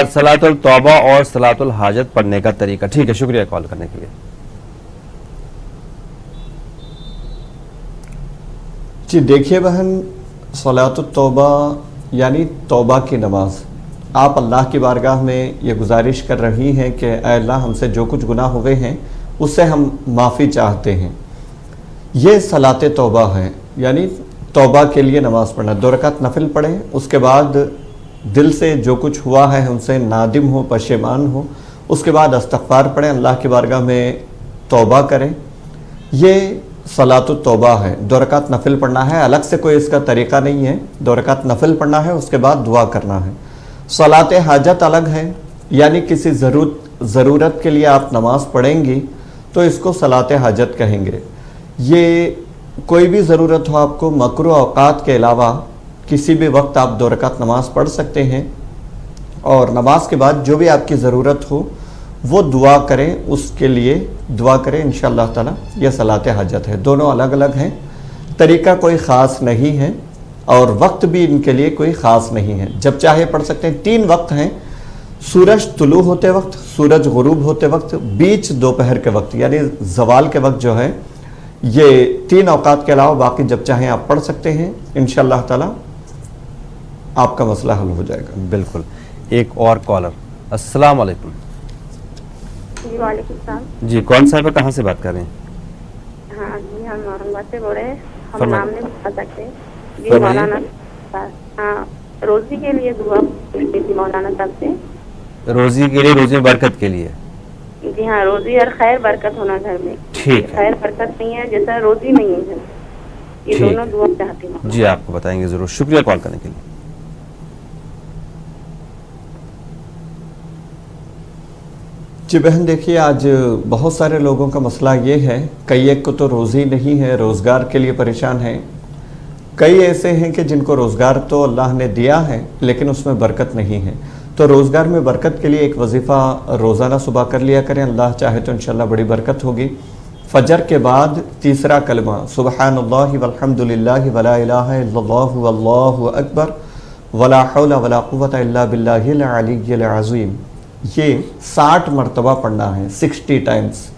सलातुल तौबा और सलातुल हाजत पढ़ने का तरीका। ठीक है, शुक्रिया कॉल करने के लिए। जी देखिए बहन, सलातुत तौबा यानी तौबा की नमाज, आप अल्लाह की बारगाह में ये गुजारिश कर रही हैं कि ऐ अल्लाह, हमसे जो कुछ गुनाह हुए हैं उससे हम माफ़ी चाहते हैं। ये सलात तौबा है, यानी तौबा के लिए नमाज पढ़ना। 2 रकात नफिल पढ़ें, उसके बाद दिल से जो कुछ हुआ है हमसे नादिम हो, पशेमान हो, उसके बाद इस्तग़फ़ार पढ़ें, अल्लाह की बारगाह में तौबा करें। ये सलातुत तौबा है। 2 रकात नफिल पढ़ना है, अलग से कोई इसका तरीका नहीं है। 2 रकात नफिल पढ़ना है, उसके बाद दुआ करना है। सलात हाजत अलग है, यानी किसी ज़रूरत के लिए आप नमाज पढ़ेंगी तो इसको सलात हाजत कहेंगे। ये कोई भी ज़रूरत हो आपको, मकरूह औक़ात के अलावा किसी भी वक्त आप 2 रकात नमाज पढ़ सकते हैं और नमाज के बाद जो भी आपकी ज़रूरत हो वो दुआ करें, उसके लिए दुआ करें इंशाअल्लाह ताला। यह सलात हाजत है। दोनों अलग अलग हैं, तरीका कोई ख़ास नहीं है और वक्त भी इनके लिए कोई ख़ास नहीं है, जब चाहे पढ़ सकते हैं। 3 वक्त हैं, सूरज तुलू होते वक्त, सूरज गुरूब होते वक्त, बीच दोपहर के वक्त यानी ज़वाल के वक्त जो है। ये 3 औक़ात के अलावा बाकी जब चाहें आप पढ़ सकते हैं। इंशाअल्लाह ताला आपका मसला हल हो जाएगा। बिल्कुल। एक और कॉलर। अस्सलाम वालेकुम। जी वालेकुम सलाम। जी, कौन साहिबा, कहाँ से बात कर रहे हैं? हाँ जी, हम औरंगाबाद से बोल रहे हैं। हम फरमाइए। नाम नहीं बता सकते जी। फरमाइए। मौलाना, हाँ, रोजी के लिए दुआ पूछती थी मौलाना साहब से। रोजी के लिए, रोजी में बरकत के लिए? जी हाँ, रोजी और खैर बरकत होना घर में। ठीक है। खैर बरकत नहीं है, जैसा रोजी नहीं है घर, ये ठीक दोनों दुआ चाहती हूँ। जी, आपको बताएंगे ज़रूर। शुक्रिया कॉल करने के लिए। जी बहन, देखिए आज बहुत सारे लोगों का मसला ये है, कई एक को तो रोज़ी नहीं है, रोज़गार के लिए परेशान है। कई ऐसे हैं कि जिनको रोज़गार तो अल्लाह ने दिया है लेकिन उसमें बरकत नहीं है। तो रोज़गार में बरकत के लिए एक वजीफ़ा रोज़ाना सुबह कर लिया करें, अल्लाह चाहे तो इंशाल्लाह बड़ी बरकत होगी। फजर के बाद तीसरा कलमा सुबहानल्लाहि वल्हम्दुलिल्लाहि वला इलाहा इल्लल्लाहु वल्लाहु अकबर वला हौला वला कुव्वता इल्ला बिल्लाहिल अलिय्यिल अज़ीम, ये 60 मरतबा पढ़ना है, 60 टाइम्स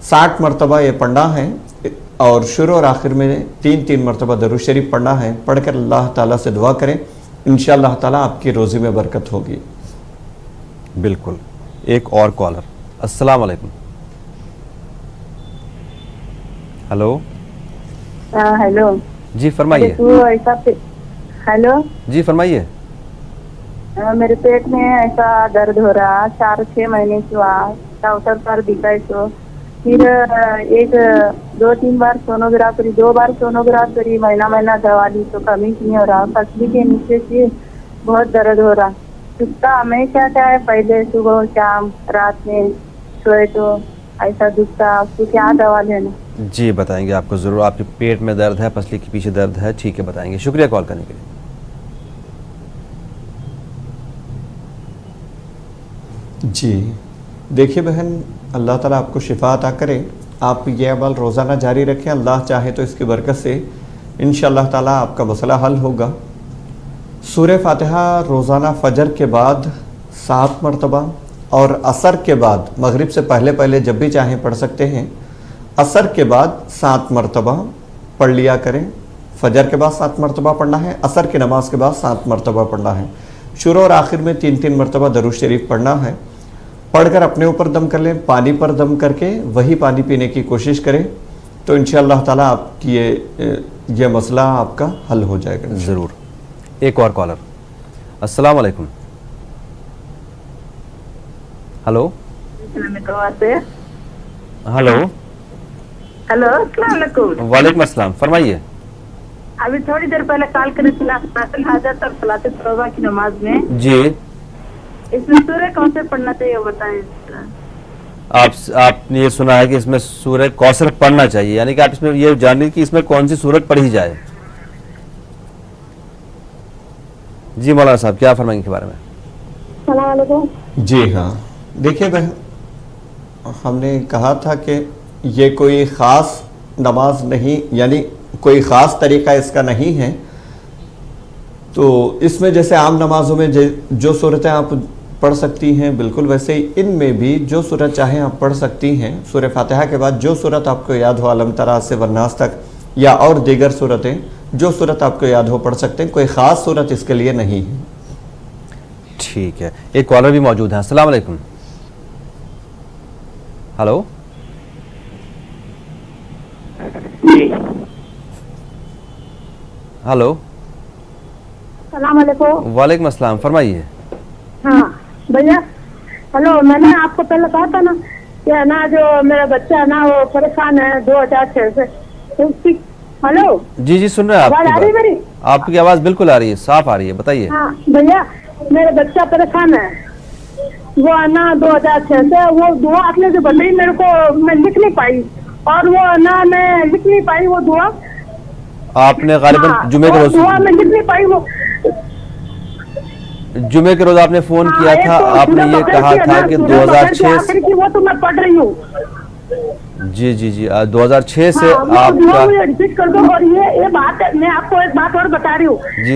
60 मरतबा ये पढ़ना है। और शुरू और आखिर में 3-3 मरतबा दरूद शरीफ पढ़ना है। पढ़कर अल्लाह ताला से दुआ करें, इंशाअल्लाह ताला आपकी रोज़ी में बरकत होगी। बिल्कुल। एक और कॉलर। अस्सलाम वालेकुम। हेलो। हेलो जी फरमाइए। हेलो जी फरमाइए। मेरे पेट में ऐसा दर्द हो रहा 4-6 महीने से हुआ, डॉक्टर पर दिखाई तो फिर 1-2-3 बार सोनोग्राफी, 2 बार सोनोग्राफी, महीना दवा ली तो कमी नहीं हो रहा। पसली के नीचे से बहुत दर्द हो रहा, दुखता हमेशा क्या है, पहले सुबह शाम रात में सोए तो ऐसा दुखता, उसको क्या दवा लेना? जी बताएंगे आपको ज़रूर। आपके पेट में दर्द है, पसली के पीछे दर्द है, ठीक है बताएंगे। शुक्रिया कॉल करने के लिए। जी देखिए बहन, अल्लाह ताला आपको शिफा अता करे। आप ये अमल रोज़ाना जारी रखें, अल्लाह चाहे तो इसकी बरकत से इंशाअल्लाह ताला आपका मसला हल होगा। सूरह फातिहा रोज़ाना फ़जर के बाद 7 मरतबा और असर के बाद, मगरिब से पहले पहले जब भी चाहें पढ़ सकते हैं, असर के बाद 7 मरतबा पढ़ लिया करें। फ़जर के बाद 7 मरतबा पढ़ना है, असर की नमाज के बाद 7 मरतबा पढ़ना है। शुरू और आखिर में 3-3 मरतबा दरूद शरीफ पढ़ना है। पढ़कर अपने ऊपर दम कर लें, पानी पर दम करके वही पानी पीने की कोशिश करें, तो इंशाअल्लाह ताला आपकी ये मसला आपका हल हो जाएगा ज़रूर। एक और कॉलर। अस्सलाम वालेकुम। हेलो। हेलो। हेलो अस्सलाम वालेकुम। वालेकुम अस्सलाम, फरमाइए। अभी थोड़ी देर पहले कॉल करी थी नफिल हाजत और सलात तौबा की नमाज में जी, इसमें सूरह कौन से पढ़ना चाहिए बताएं? आपने ये सुना है कि इसमें सूरह कौसर पढ़ना चाहिए, यानी कि आप इसमें ये जान कि इसमें कौन सी सूरत पढ़ी जाए। जी मौलाना साहब क्या फरमाएंगे के बारे में? अस्सलाम वालेकुम। जी हाँ, देखिए बहन, हमने कहा था कि ये कोई ख़ास नमाज नहीं, यानी कोई ख़ास तरीका इसका नहीं है। तो इसमें जैसे आम नमाजों में जो सूरतें आप पढ़ सकती हैं, बिल्कुल वैसे ही इनमें भी जो सूरत चाहें आप पढ़ सकती हैं। सूरह फातिहा के बाद जो सूरत आपको याद हो, अलम तरा से वन्नास तक, या और दीगर सूरतें, जो सूरत आपको याद हो पढ़ सकते हैं। कोई ख़ास सूरत इसके लिए नहीं है। ठीक है। एक कॉलर भी मौजूद है। अस्सलाम वालेकुम। हेलो। हेलो। अस्सलाम वालेकुम। वालेकुम अस्सलाम, फरमाइए। हाँ भैया, हेलो, मैंने आपको पहले कहा था ना कि ना जो मेरा बच्चा है ना वो परेशान है 2006 से, तो उसकी, हेलो जी जी सुन रहे हैं। आवाज आ रही है मेरी? आपकी आवाज बिल्कुल आ रही है, साफ आ रही है, बताइए। हाँ भैया, मेरा बच्चा परेशान है, वो है ना 2006 से, वो दुआ आपने जो बताई मेरे को, मैं लिख नहीं पाई, और वो है ना मैं लिख नहीं पाई वो दुआ। आपने गालिबन जुमे के रोज, दुआ मैं लिख नहीं पाई वो, जुमे के रोज आपने फोन किया था, तो आपने ये कहा था कि 2006 की वो तो मैं पढ़ रही हूँ। जी जी जी 2006 से आपका रिपीट कर दो। और ये बात मैं आपको एक बात और बता रही हूँ जी।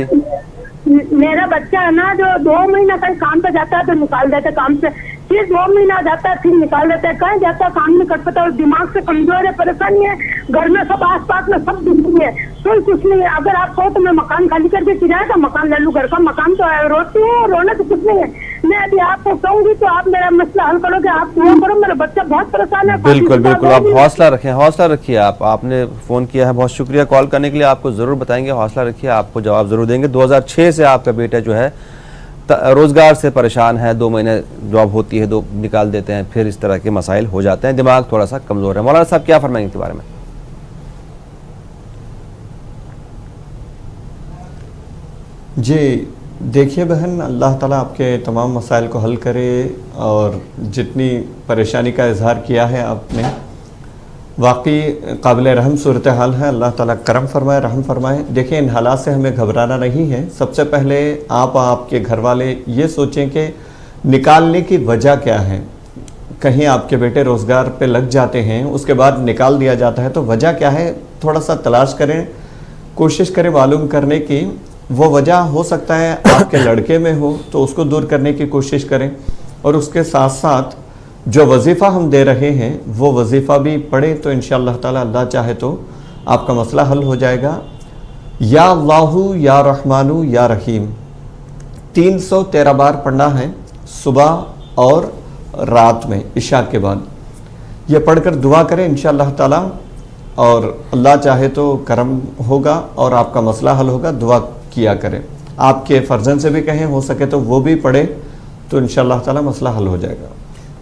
मेरा बच्चा है ना जो 2 महीना कहीं काम पे जाता है तो निकाल देते काम से, फिर 2 महीना जाता है फिर निकाल देता है, कहीं जाता है काम नहीं कर पाता, और दिमाग से कमजोर है, परेशानी है, घर में सब आसपास में सब दुखी है, कोई कुछ नहीं है। अगर आप कहो तो मैं मकान खाली करके किराए का मकान ले लूँ, घर का मकान तो है, रोटी है, रोना तो कुछ नहीं है। मैं अभी आपको कहूंगी तो आप मेरा मसला हल करोगे, आप दुआ करो, मेरा बच्चा बहुत परेशान है। बिल्कुल बिल्कुल, आप हौसला रखें, हौसला रखिए। आपने फोन किया है, बहुत शुक्रिया कॉल करने के लिए। आपको जरूर बताएंगे, हौसला रखिए, आपको जवाब जरूर देंगे। 2006 से आपका बेटा जो है रोजगार से परेशान है, 2 महीने जॉब होती है, 2 निकाल देते हैं, फिर इस तरह के मसाइल हो जाते हैं, दिमाग थोड़ा सा कमजोर है। मौलाना साहब क्या फरमाएंगे के बारे में? जी देखिए बहन, अल्लाह ताला आपके तमाम मसाइल को हल करे, और जितनी परेशानी का इजहार किया है आपने, वाकई काबिल रहम सूरत हाल है। अल्लाह ताला करम फरमाए, रहम फरमाए। देखिए, इन हालात से हमें घबराना नहीं है। सबसे पहले आपके घर वाले ये सोचें कि निकालने की वजह क्या है। कहीं आपके बेटे रोज़गार पे लग जाते हैं, उसके बाद निकाल दिया जाता है, तो वजह क्या है थोड़ा सा तलाश करें, कोशिश करें मालूम करने की। वो वजह हो सकता है आपके लड़के में हो, तो उसको दूर करने की कोशिश करें। और उसके साथ साथ जो वजीफ़ा हम दे रहे हैं वो वजीफ़ा भी पढ़ें, तो इंशाअल्लाह ताला अल्लाह चाहे तो आपका मसला हल हो जाएगा। या अल्लाहु या रहमानु या रहीम 313 बार पढ़ना है सुबह और रात में इशा के बाद। ये पढ़कर दुआ करें इंशाअल्लाह ताला, और अल्लाह चाहे तो करम होगा और आपका मसला हल होगा। दुआ किया करें, आपके फर्जन से भी कहें, हो सके तो वो भी पढ़े, तो इंशाअल्लाह ताला मसला हल हो जाएगा।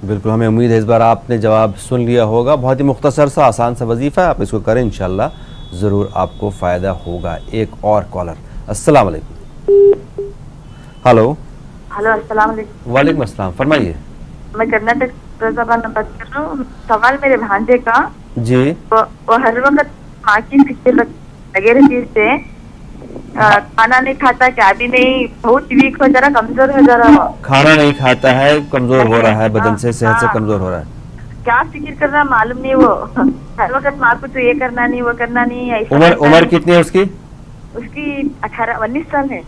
बिल्कुल, हमें उम्मीद है इस बार आपने जवाब सुन लिया होगा। बहुत ही मुख्तसर सा आसान सा वजीफ़ा है, आप इसको करें, इंशाअल्लाह ज़रूर आपको फ़ायदा होगा। एक और कॉलर। अस्सलाम वालेकुम। हेलो। हेलो, अस्सलाम वालेकुम। वालेकुम अस्सलाम, फरमाइए। मैं कर्नाटक बात कर रहा हूँ। सवाल मेरे भांजे का जी। वो हर वक्त माँ की फिक्र लगे रहती है, खाना नहीं खाता, क्या भी नहीं, बहुत वीक हो जा रहा, कमजोर हो जा रहा। खाना नहीं खाता है, कमजोर हो रहा है, बदन से, सेहत से कमजोर हो रहा है। क्या फिक्र कर रहा मालूम नहीं। वो हर वक्त माँ को तो ये करना नहीं, वो करना नहीं, ऐसा। उम्र कितनी है उसकी? उसकी 18-19 साल है।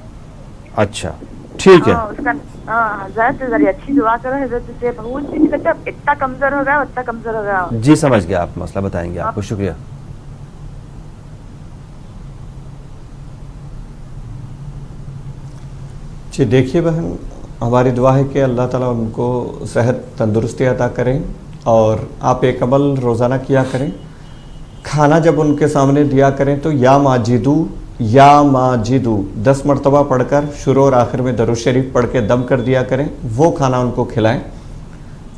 अच्छा, ठीक है। उसका हज़रत अच्छी दुआ करो, हज़रत से बहुत इतना कमजोर हो गया, उतना कमजोर हो गया। जी, समझ गया, आप मसला बताएंगे। आपको शुक्रिया। जी, देखिए बहन, हमारी दुआ है कि अल्लाह ताला उनको सेहत तंदुरुस्ती अता करें, और आप एक अमल रोज़ाना किया करें। खाना जब उनके सामने दिया करें तो या माजिदू 10 मरतबा पढ़कर शुरू और आखिर में दरूद शरीफ पढ़ के दम कर दिया करें, वो खाना उनको खिलाएं।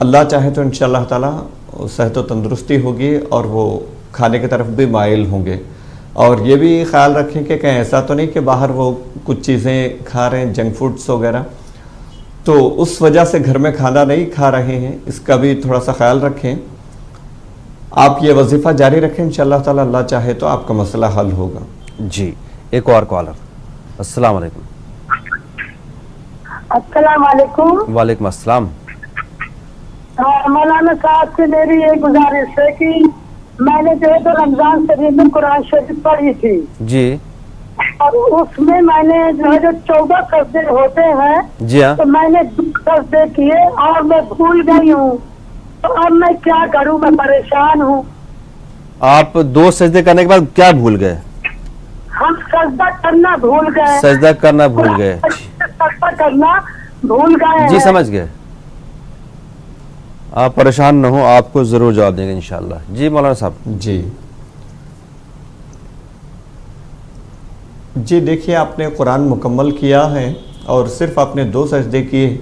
अल्लाह चाहे तो इंशाअल्लाह ताला सेहत व तंदुरुस्ती होगी और वो खाने की तरफ भी माइल होंगे। और ये भी ख्याल रखें कि कहीं ऐसा तो नहीं कि बाहर वो कुछ चीज़ें खा रहे हैं, जंक फूड्स वगैरह, तो उस वजह से घर में खाना नहीं खा रहे हैं, इसका भी थोड़ा सा ख्याल रखें। आप ये वजीफ़ा जारी रखें, इंशाअल्लाह ताला अल्लाह चाहे तो आपका मसला हल होगा। जी, एक और कॉलर। अस्सलाम वालेकुम। अस्सलाम वालेकुम। वालेकुम अस्सलाम। मौलाना साहब से मेरी ये गुजारिश है कि मैंने जो है तो रमजान शरीफ में कुरान शरीफ पढ़ी थी जी, और उसमें मैंने जो है जो 14 सजदे होते हैं जी हाँ, तो मैंने 2 सजदे किए और मैं भूल गई हूँ, तो अब मैं क्या करूँ, मैं परेशान हूँ। आप 2 सजदे करने के बाद क्या भूल गए? हम सजदा करना भूल गए। सजदा करना भूल गए। सजदा करना भूल गए। जी, समझ गए। आप परेशान न हो, आपको जरूर जवाब देंगे इंशाअल्लाह। जी मौलाना साहब। जी देखिए, आपने कुरान मुकम्मल किया है और सिर्फ आपने 2 सजदे किए,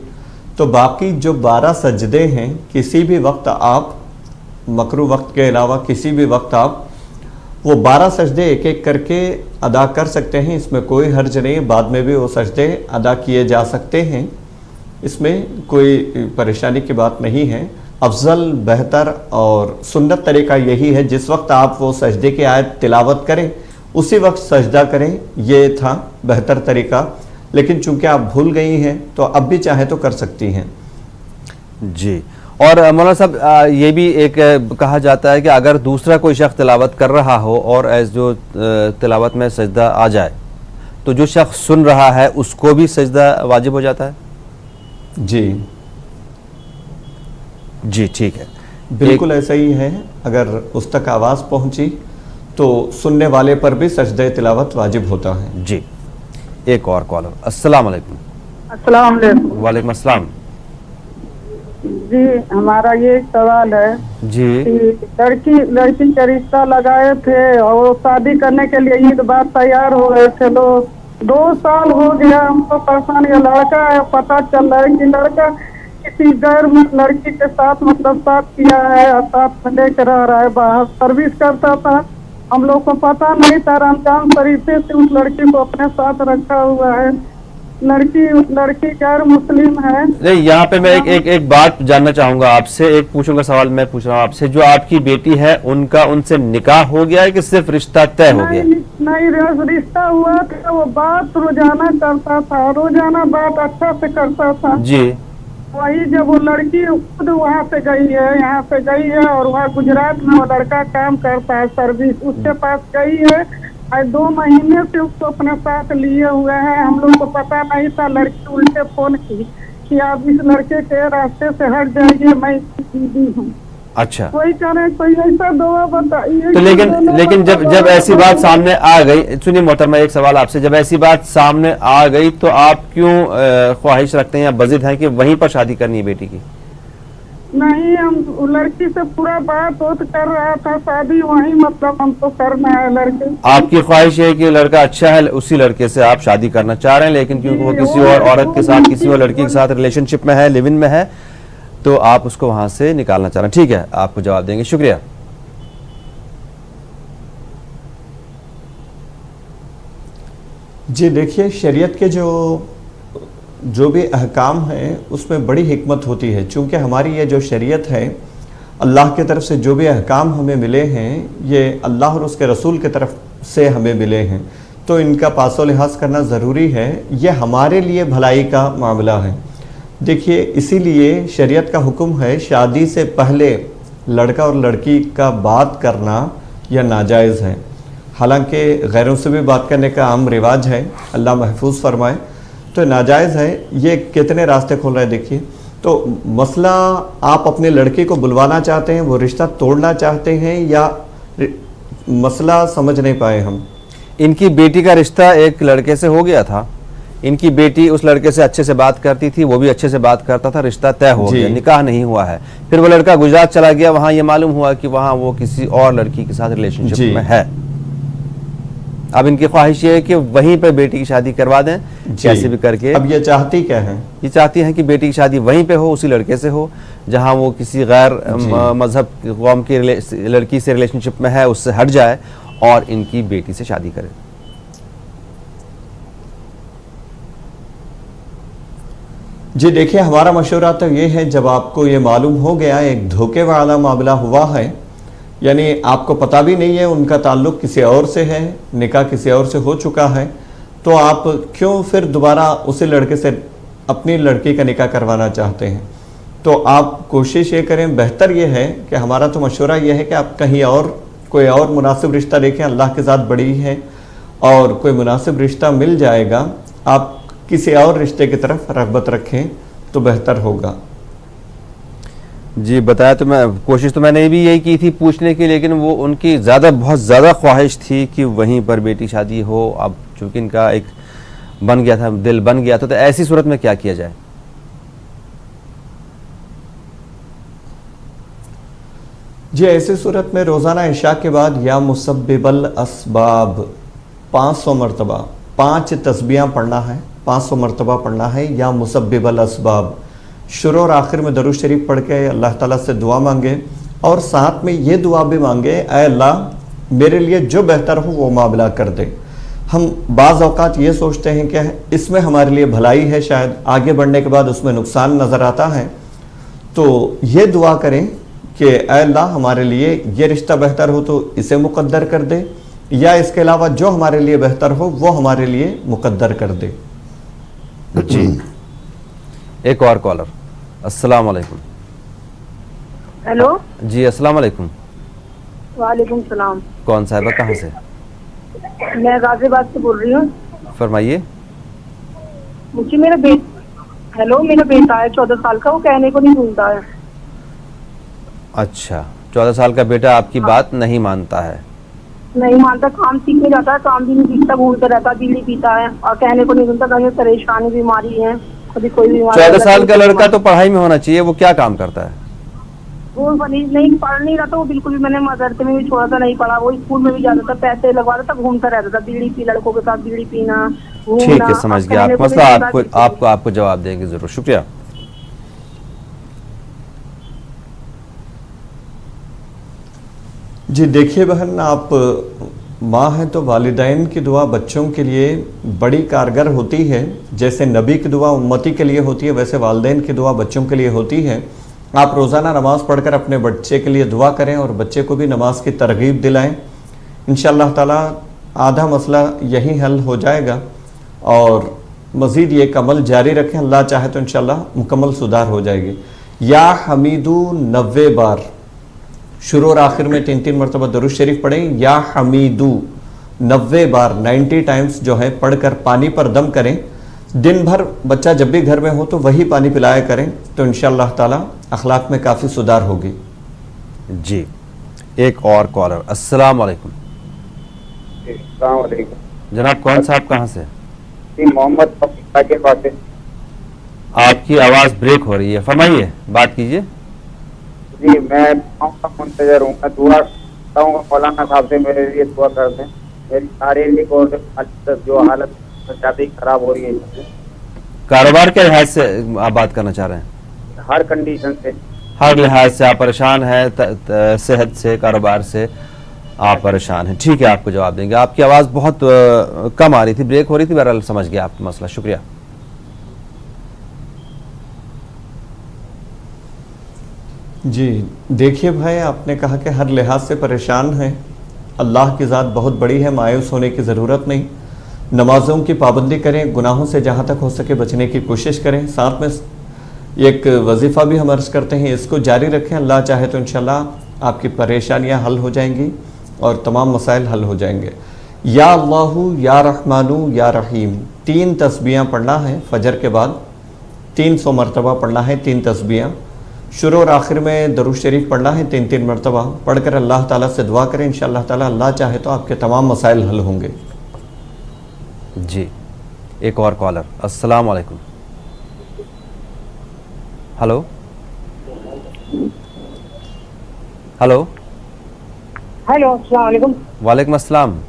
तो बाकी जो 12 सजदे हैं किसी भी वक्त आप, मकरू वक्त के अलावा किसी भी वक्त आप वो 12 सजदे एक एक करके अदा कर सकते हैं। इसमें कोई हर्ज नहीं, बाद में भी वो सजदे अदा किए जा सकते हैं, इसमें कोई परेशानी की बात नहीं है। अफजल, बेहतर और सुन्नत तरीका यही है, जिस वक्त आप वो सजदे की आयत तिलावत करें उसी वक्त सजदा करें, ये था बेहतर तरीका। लेकिन चूंकि आप भूल गई हैं तो अब भी चाहे तो कर सकती हैं। जी, और मौलाना साहब ये भी एक कहा जाता है कि अगर दूसरा कोई शख्स तिलावत कर रहा हो और जो तिलावत में सजदा आ जाए तो जो शख्स सुन रहा है उसको भी सजदा वाजिब हो जाता है। जी ठीक है, बिल्कुल ऐसा ही है। अगर उस तक आवाज़ पहुंची तो सुनने वाले पर भी सजदे तिलावत वाजिब होता है। जी, एक और कॉलर। अस्सलाम वालेकुम। अस्सलाम वालेकुम। वालेकुम अस्सलाम। जी, हमारा ये सवाल है जी, लड़की का रिश्ता लगाए थे और शादी करने के लिए ईद बात तैयार हो गए थे, लोग 2 साल हो गया हमको परेशान। ये लड़का है, पता चल रहा है कि लड़का किसी गैर लड़की के साथ मतलब साथ किया है और साथ में लेकर रह रहा है, बाहर सर्विस करता था, हम लोग को पता नहीं था। रमजान शरीफ से उस लड़की को अपने साथ रखा हुआ है, लड़की गैर मुस्लिम है। नहीं, यहाँ पे मैं एक बात जानना चाहूंगा आपसे, एक पूछूंगा सवाल मैं पूछ रहा हूँ आपसे, जो आपकी बेटी है उनका उनसे निकाह हो गया है कि सिर्फ रिश्ता तय हो गया? नहीं, रिश्ता हुआ था, वो बात रोजाना करता था, रोजाना बात अच्छा से करता था जी। वही जब वो लड़की खुद वहाँ से गई है, यहाँ से गई है, और वहाँ गुजरात में वो लड़का काम करता है सर्विस, उसके पास गई है और 2 महीने से उसको अपने साथ लिए हुए हैं। हम लोग को पता नहीं था, लड़की उल्टे फोन की कि आप इस लड़के के रास्ते से हट जाइए, मैं दीदी हूँ। अच्छा, कोई करे, कोई ऐसा दुआ बताइए। तो लेकिन जब ऐसी बात सामने आ गई, सुनिए मोहतरमा, एक सवाल आपसे, जब ऐसी बात सामने आ गई तो आप क्यों ख्वाहिश रखते हैं या बजिद हैं कि वहीं पर शादी करनी है बेटी की? नहीं, हम लड़की से पूरा बात कर रहा था, शादी वहीं मतलब हमको करना है लड़के। आपकी ख्वाहिश है कि लड़का अच्छा है, उसी लड़के से आप शादी करना चाह रहे हैं, लेकिन क्योंकि वो किसी और औरत के साथ, किसी और लड़की के साथ रिलेशनशिप में है, लिव इन में है, तो आप उसको वहां से निकालना चाह रहे हैं। ठीक है, आपको जवाब देंगे, शुक्रिया। जी देखिए, शरीयत के जो भी अहकाम हैं उसमें बड़ी हिकमत होती है। चूँकि हमारी ये जो शरीयत है, अल्लाह की तरफ से जो भी अहकाम हमें मिले हैं, ये अल्लाह और उसके रसूल की तरफ से हमें मिले हैं, तो इनका पासो लिहाज करना ज़रूरी है। ये हमारे लिए भलाई का मामला है। देखिए, इसीलिए शरीयत का हुक्म है, शादी से पहले लड़का और लड़की का बात करना यह नाजायज़ है। हालांकि गैरों से भी बात करने का आम रिवाज है, अल्लाह महफूज फरमाए, तो नाजायज़ है। ये कितने रास्ते खोल रहे हैं देखिए। तो मसला, आप अपने लड़के को बुलवाना चाहते हैं, वो रिश्ता तोड़ना चाहते हैं, या मसला समझ नहीं पाए हम। इनकी बेटी का रिश्ता एक लड़के से हो गया था, इनकी बेटी उस लड़के से अच्छे से बात करती थी, वो भी अच्छे से बात करता था, रिश्ता तय हो गया, निकाह नहीं हुआ है। फिर वो लड़का गुजरात चला गया, वहां ये मालूम हुआ कि वहां वो किसी और लड़की के साथ रिलेशनशिप में है। अब इनकी ख्वाहिश ये है कि वहीं पर बेटी की शादी करवा दें कैसे भी करके। अब ये चाहती क्या है? ये चाहती हैं कि बेटी की शादी वहीं पे हो, उसी लड़के से हो जहां वो किसी गैर मजहब कौम की लड़की से रिलेशनशिप में है, उससे हट जाए और इनकी बेटी से शादी करे। जी देखिए, हमारा मशवरा तो ये है, जब आपको ये मालूम हो गया एक धोखे वाला मामला हुआ है, यानी आपको पता भी नहीं है उनका ताल्लुक़ किसी और से है, निकाह किसी और से हो चुका है, तो आप क्यों फिर दोबारा उसी लड़के से अपनी लड़की का निकाह करवाना चाहते हैं? तो आप कोशिश ये करें, बेहतर ये है कि हमारा तो मशवरा ये है कि आप कहीं और कोई और मुनासिब रिश्ता देखें। अल्लाह के साथ बड़ी है, और कोई मुनासिब रिश्ता मिल जाएगा, आप किसी और रिश्ते की तरफ रग़बत रखें तो बेहतर होगा। जी बताया, तो मैं कोशिश तो मैंने भी यही की थी पूछने की, लेकिन वो उनकी बहुत ज़्यादा ख्वाहिश थी कि वहीं पर बेटी शादी हो। अब चूंकि इनका एक बन गया था, दिल बन गया था, तो ऐसी सूरत में क्या किया जाए? जी ऐसी सूरत में रोज़ाना इशा के बाद या मुसब्बिबल असबाब 500 मरतबा 5 तस्बीहां पढ़ना है, 500 मरतबा पढ़ना है, या मुसब्बिबल असबाब। शुरू और आखिर में दरूद शरीफ पढ़ के अल्लाह ताला से दुआ मांगे, और साथ में ये दुआ भी मांगे, ऐ अल्लाह मेरे लिए जो बेहतर हो वो मामला कर दे। हम बाज़ औक़ात ये सोचते हैं कि इसमें हमारे लिए भलाई है, शायद आगे बढ़ने के बाद उसमें नुकसान नज़र आता है, तो ये दुआ करें कि ऐ अल्लाह हमारे लिए ये रिश्ता बेहतर हो तो इसे मुक़द्दर कर दे, या इसके अलावा जो हमारे लिए बेहतर हो वो हमारे लिए मुक़द्दर कर दे। जी एक और कॉलर। अस्सलाम वालेकुम। हेलो जी अस्सलाम वालेकुम। वालेकुम सलाम। कौन साहिबा, कहाँ से? मैं गाजियाबाद से बोल रही हूँ। फरमाइए। मुझे मेरा बेटा है 14 साल का, वो कहने को नहीं सुनता है। अच्छा, 14 साल का बेटा आपकी बात नहीं मानता है? नहीं मानता, काम सीखने जाता है, काम भी नहीं सीखता, घूमता रहता, बीड़ी पीता है और कहने को नहीं सुनता। कहीं परेशानी बीमारी है, कभी कोई बीमारी। 14 साल का लड़का तो पढ़ाई में होना चाहिए, वो क्या काम करता है? वो नहीं पढ़ नहीं रहा था, वो बिल्कुल भी। मैंने मदरसे में भी छोड़ा था, नहीं पढ़ा। वो स्कूल में भी जाता था, पैसे लगवाता था, घूमता रहता था, बीड़ी पी, लड़कों के साथ बीड़ी पीना, घूमना। ठीक है, समझ गया। आप मसला आपको जवाब देंगे जरूर, शुक्रिया। जी देखिए बहन, आप माँ है तो वालिदैन की दुआ बच्चों के लिए बड़ी कारगर होती है। जैसे नबी की दुआ उम्मती के लिए होती है, वैसे वालिदैन की दुआ बच्चों के लिए होती है। आप रोज़ाना नमाज़ पढ़कर अपने बच्चे के लिए दुआ करें और बच्चे को भी नमाज की तरगीब दिलाएं। इंशाअल्लाह ताला आधा मसला यही हल हो जाएगा और मज़ीद ये अमल जारी रखें। अल्लाह चाहे तो इंशाअल्लाह मुकम्मल सुधार हो जाएगी। या हमीदू 90 बार, शुरू और आखिर में 3-3 मरतबा दरूद शरीफ पढ़ें। या हमीदू 90 बार 90 टाइम्स जो है पढ़कर पानी पर दम करें। दिन भर बच्चा जब भी घर में हो तो वही पानी पिलाया करें, तो इंशाअल्लाह ताला अखलाक में काफ़ी सुधार होगी। जी, एक और कॉलर। अस्सलाम वालेकुम। जनाब कौन साहब कहाँ से? मोहम्मद के पास से। आपकी आवाज़ ब्रेक हो रही है, फरमाइए, बात कीजिए। जी, मैं मुंतजर हूँ। मैं दुआ करता हूँ मौलाना साहब से मेरे लिए दुआ कर दें। मेरी शारीरिक और जो हालत ज़्यादा खराब हो रही है। कारोबार के लिहाज से आप बात करना चाह रहे हैं? हर कंडीशन से, हर लिहाज से आप परेशान हैं, सेहत से, कारोबार से आप परेशान हैं। ठीक है, आपको जवाब देंगे। आपकी आवाज़ बहुत कम आ रही थी, ब्रेक हो रही थी, बहरहाल समझ गया आपका मसला। शुक्रिया। जी देखिए भाई, आपने कहा कि हर लिहाज से परेशान हैं। अल्लाह की ज़ात बहुत बड़ी है, मायूस होने की ज़रूरत नहीं। नमाज़ों की पाबंदी करें, गुनाहों से जहाँ तक हो सके बचने की कोशिश करें। साथ में एक वजीफ़ा भी हम अर्ज़ करते हैं, इसको जारी रखें। अल्लाह चाहे तो इंशाल्लाह आपकी परेशानियाँ हल हो जाएंगी और तमाम मसाइल हल हो जाएंगे। या अल्लाहु या रहमानु या रहीम 3 तस्बीहां पढ़ना है। फजर के बाद 300 मरतबा पढ़ना है 3 तस्बीहां। शुरू और आखिर में दरूद शरीफ पढ़ना है 3-3 मरतबा। पढ़कर अल्लाह ताला से दुआ करें, इंशाअल्लाह ताला अल्लाह चाहे तो आपके तमाम मसाइल हल होंगे। जी, एक और कॉलर। अस्सलाम वालेकुम। हेलो हेलो हेलो, अस्सलाम वालेकुम। वालेकुम अस्सलाम।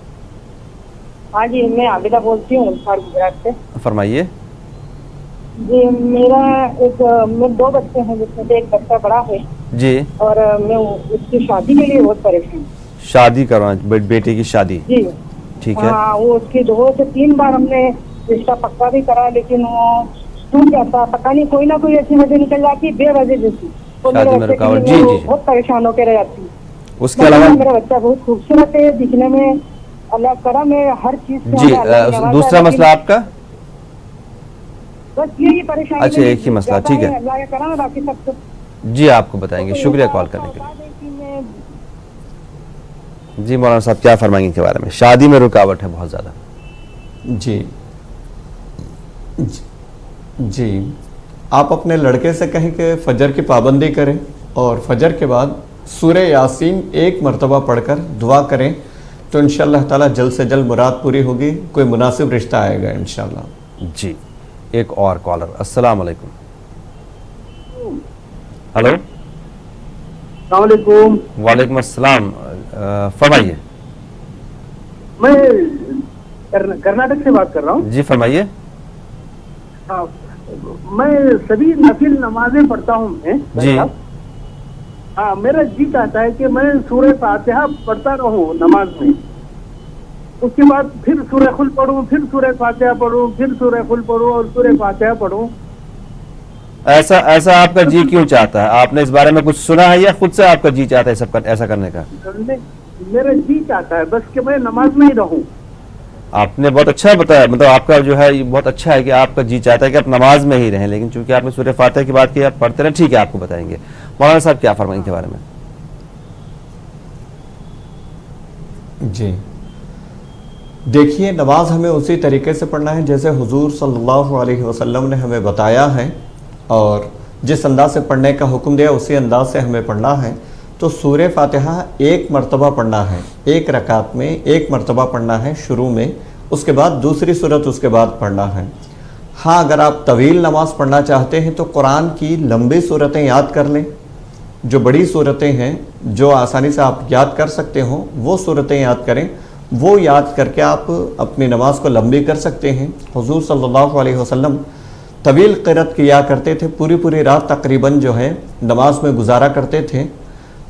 हाँ जी, मैं आबिदा बोलती हूँ गुजरात से। फरमाइए। जी, मेरे 2 बच्चे हैं, जिसमें से एक बच्चा बड़ा है जी, और मैं उसकी शादी के लिए बहुत परेशान हूँ। शादी करवाना, बेटे की शादी? जी ठीक है। हाँ, वो उसकी 2 से 3 बार हमने रिश्ता पक्का भी करा, लेकिन वो टूट जाता। पता नहीं कोई ना कोई ऐसी वजह निकल जाती, बेवजह जैसी। तो शादी में रुकावट। जी जी, बहुत परेशान होकर रह जाती हूँ। उसके अलावा मेरा बच्चा बहुत खूबसूरत है दिखने में, अल्लाह करम है हर चीज से। जी, दूसरा मसला आपका? बस यही परेशानी। अच्छा, एक ही मसला, ठीक है। अल्लाह का करम है, बाकी सब कुछ जी आपको बताएंगे। शुक्रिया कॉल करने के लिए। जी मौलाना साहब क्या फरमाएंगे के बारे में? शादी में रुकावट है बहुत ज़्यादा। जी, आप अपने लड़के से कहें कि फजर की पाबंदी करें और फजर के बाद सूरह यासीन 1 मरतबा पढ़कर दुआ करें, तो इंशाअल्लाह ताला जल्द से जल्द मुराद पूरी होगी, कोई मुनासिब रिश्ता आएगा इंशाअल्लाह। जी, एक और कॉलर। अस्सलाम वालेकुम। हेलो। वालेकुम अस्सलाम। फरमाइए। मैं कर्नाटक से बात कर रहा हूँ। जी फरमाइए। हाँ, मैं सभी नफिल नमाजें पढ़ता हूँ मैं जी। हाँ, मेरा जी चाहता है कि मैं सूरह फातिहा पढ़ता रहूँ नमाज में, उसके बाद फिर सूरह खुल पढ़ूँ, फिर सूरह फातिहा पढ़ूँ, फिर सूरह खुल पढ़ूँ और सूरह फातिहा पढ़ूँ। ऐसा आपका जी क्यों चाहता है? आपने इस बारे में कुछ सुना है या खुद से आपका जी चाहता है सब ऐसा करने का? मेरा जी चाहता है बस कि मैं नमाज में ही रहूँ। आपने बहुत अच्छा बताया, मतलब आपका जो है ये बहुत अच्छा है कि आपका जी चाहता है कि आप नमाज में ही रहें, लेकिन चूंकि आपने सूरह फातिहा की बात की, आप पढ़ते रहें। ठीक है, आपको बताएंगे। मौलाना साहब क्या फरमाएंगे के बारे में? जी देखिए, नमाज हमें उसी तरीके से पढ़ना है जैसे हुजूर सल्लल्लाहु अलैहि वसल्लम ने हमें बताया है, और जिस अंदाज से पढ़ने का हुक्म दिया उसी अंदाज से हमें पढ़ना है। तो सूरह फातिहा 1 मरतबा पढ़ना है, 1 रकात में 1 मरतबा पढ़ना है शुरू में, उसके बाद दूसरी सूरत उसके बाद पढ़ना है। हाँ, अगर आप तवील नमाज पढ़ना चाहते हैं तो कुरान की लंबी सूरतें याद कर लें। जो बड़ी सूरतें हैं जो आसानी से आप याद कर सकते हो वो सूरतें याद करें, वो याद करके आप अपनी नमाज को लंबी कर सकते हैं। हुजूर सल्लल्लाहु अलैहि वसल्लम तवील क़िरात किया करते थे, पूरी पूरी रात तकरीबन जो है नमाज में गुजारा करते थे।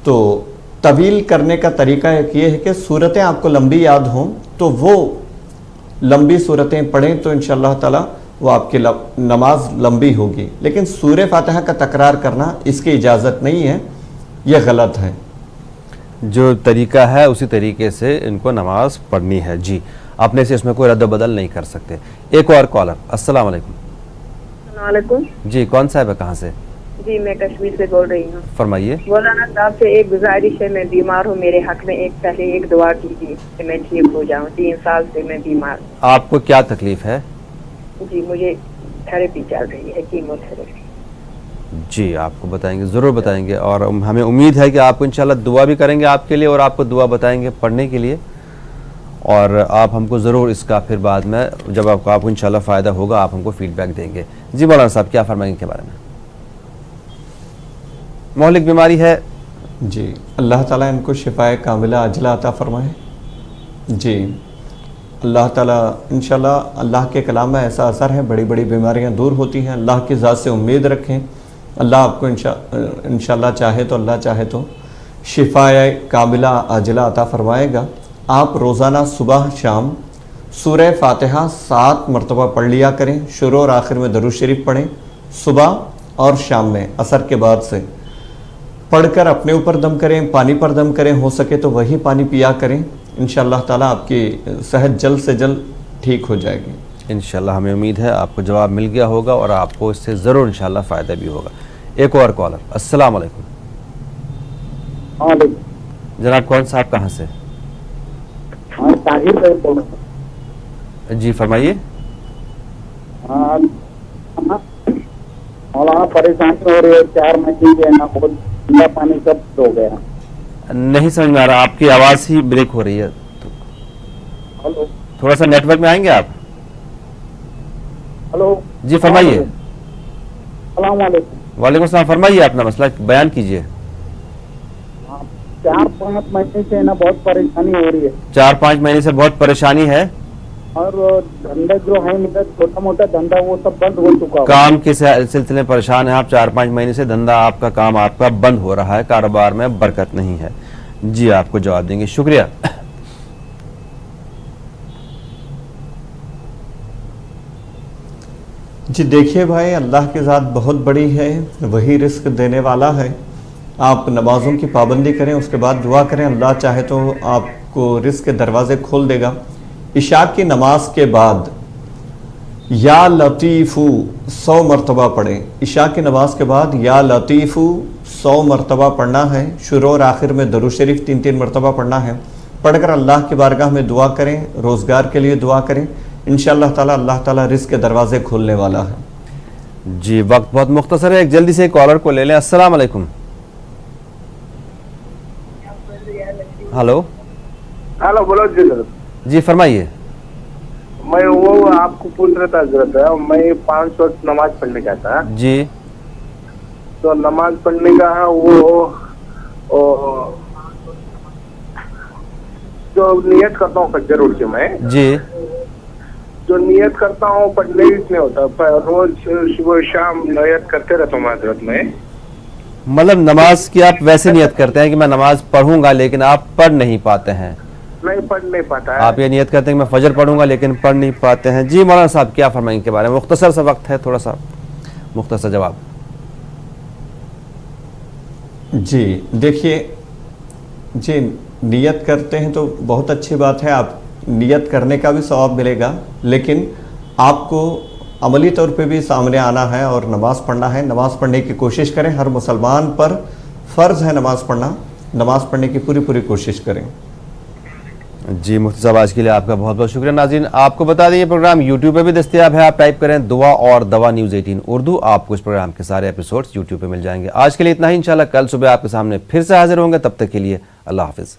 तो तवील करने का तरीका एक ये है कि सूरतें आपको लंबी याद हों तो वो लंबी सूरतें पढ़ें तो इंशाअल्लाह ताला वो आपकी नमाज लंबी होगी। लेकिन सूरह फातिहा का तकरार करना इसकी इजाज़त नहीं है, यह गलत है। जो तरीका है उसी तरीके से इनको नमाज पढ़नी है। जी, अपने से इसमें कोई रद्द बदल नहीं कर सकते। एक और कॉलर, अस्सलाम वालेकुम। वालेकुम। जी, कौन साहब है, कहाँ से? जी, मैं कश्मीर से बोल रही हूँ। फरमाइए। मौलाना साहब से एक गुजारिश है, मैं बीमार हूँ, मेरे हक में पहले एक दुआ कीजिए कि मैं ठीक हो जाऊँ। 3 साल से मैं बीमार। आपको क्या तकलीफ है? जी, मुझे थेरेपी चल रही है, कीमोथेरेपी। जी, आपको बताएंगे, ज़रूर बताएंगे, और हमें उम्मीद है कि आपको इंशाल्लाह दुआ भी करेंगे आपके लिए और आपको दुआ बताएंगे पढ़ने के लिए, और आप हमको ज़रूर इसका फिर बाद में जब आपको इंशाल्लाह फ़ायदा होगा आप हमको फीडबैक देंगे। जी मौलाना साहब, क्या फरमाएंगे के बारे में? मोहलिक बीमारी है। जी, अल्लाह ताला इनको शिफाए कामिला अजला अता फरमाए। जी, अल्लाह ताला इंशाल्लाह, अल्लाह के कलाम में ऐसा असर है, बड़ी बड़ी बीमारियां दूर होती हैं। अल्लाह की ज़ात से उम्मीद रखें, अल्लाह आपको इंशाल्लाह चाहे तो अल्लाह चाहे तो शिफाए कामिला अजला अता फरमाएगा। आप रोज़ाना सुबह शाम सूरह फातिहा 7 मरतबा पढ़ लिया करें। शुरू और आखिर में दरूद शरीफ पढ़ें। सुबह और शाम में असर के बाद से पढ़कर अपने ऊपर दम करें, पानी पर दम करें, हो सके तो वही पानी पिया करें। इंशाअल्लाह ताला आपकी सेहत जल्द से जल्द ठीक हो जाएगी। इंशाअल्लाह, हमें उम्मीद है आपको जवाब मिल गया होगा और आपको इससे ज़रूर इंशाअल्लाह फ़ायदा भी होगा। एक और कॉलर, अस्सलाम वालेकुम। जनाब, कौन साहब, कहाँ से? जी, फरमाइए। मौलाना, परेशानी हो रही है, 4 महीने ना बहुत ठंडा पानी सब हो गया। नहीं समझ में आ रहा, आपकी आवाज़ ही ब्रेक हो रही है। हेलो, थोड़ा सा नेटवर्क में आएंगे आप? हेलो। जी, फरमाइए। अस्सलाम वालेकुम। वालेकुम सलाम, फरमाइए, अपना मसला बयान कीजिए। 4-5 महीने से ना बहुत परेशानी हो रही है। 4-5 महीने से बहुत परेशानी है, और धंधा जो है मेरा छोटा मोटा धंधा वो सब बंद हो चुका है। काम के सिलसिले में परेशान है आप? 4-5 महीने से धंधा आपका, काम आपका बंद हो रहा है, कारोबार में बरकत नहीं है। जी, आपको जवाब देंगे, शुक्रिया। जी देखिए भाई, अल्लाह की ज़ात बहुत बड़ी है, वही रिस्क देने वाला है। आप नमाज़ों की पाबंदी करें, उसके बाद दुआ करें, अल्लाह चाहे तो आपको रिस्क के दरवाजे खोल देगा। इशा की नमाज के बाद या लतीफ़ू 100 मरतबा पढ़ें। इशा की नमाज के बाद या लतीफ़ू 100 मरतबा पढ़ना है। शुरू और आखिर में दरूद शरीफ 3-3 मरतबा पढ़ना है। पढ़कर अल्लाह की बारगाह में दुआ करें, रोज़गार के लिए दुआ करें। इंशाअल्लाह ताला अल्लाह ताला रिस्क के दरवाजे खोलने वाला है। जी, वक्त बहुत मुख्तसर है, एक जल्दी से कॉलर को ले लें। अस्सलाम वालेकुम। हेलो। हेलो, बोलो जी, फरमाइए। मैं वो आपको पूछ रहा था हजरत, मैं 5 वक्त नमाज पढ़ने का था जी। तो नमाज पढ़ने का वो जो नियत करता हूँ फजर उठ के मैं जी, जो नियत करता हूँ पढ़ने इसलिए होता, रोज सुबह शाम नियत करते रहता हूँ हजरत में। मतलब नमाज की आप वैसे नियत करते हैं कि मैं नमाज पढ़ूंगा, लेकिन आप पढ़ नहीं पाते हैं? नहीं, पढ़ नहीं पाता है। आप ये नियत करते हैं कि मैं फजर पढ़ूंगा लेकिन पढ़ नहीं पाते हैं। जी मौलाना साहब, क्या फरमाएंगे के बारे में? मुख्तसर सा वक्त है, थोड़ा सा मुख्तसर जवाब। जी देखिए, जी नियत करते हैं तो बहुत अच्छी बात है, आप नियत करने का भी सवाब मिलेगा, लेकिन आपको अमली तौर पे भी सामने आना है और नमाज़ पढ़ना है। नमाज़ पढ़ने की कोशिश करें, हर मुसलमान पर फ़र्ज़ है नमाज़ पढ़ना। नमाज़ पढ़ने की पूरी पूरी कोशिश करें। जी मुफ्ती साहब, आज के लिए आपका बहुत बहुत शुक्रिया। नाज़रीन, आपको बता दें ये प्रोग्राम यूट्यूब पे भी दस्तयाब है। आप टाइप करें दुआ और दवा न्यूज़ 18 उर्दू, आपको इस प्रोग्राम के सारे एपिसोड्स यूट्यूब पे मिल जाएंगे। आज के लिए इतना ही, इंशाल्लाह कल सुबह आपके सामने फिर से हाजिर होंगे। तब तक के लिए अल्लाह हाफिज़।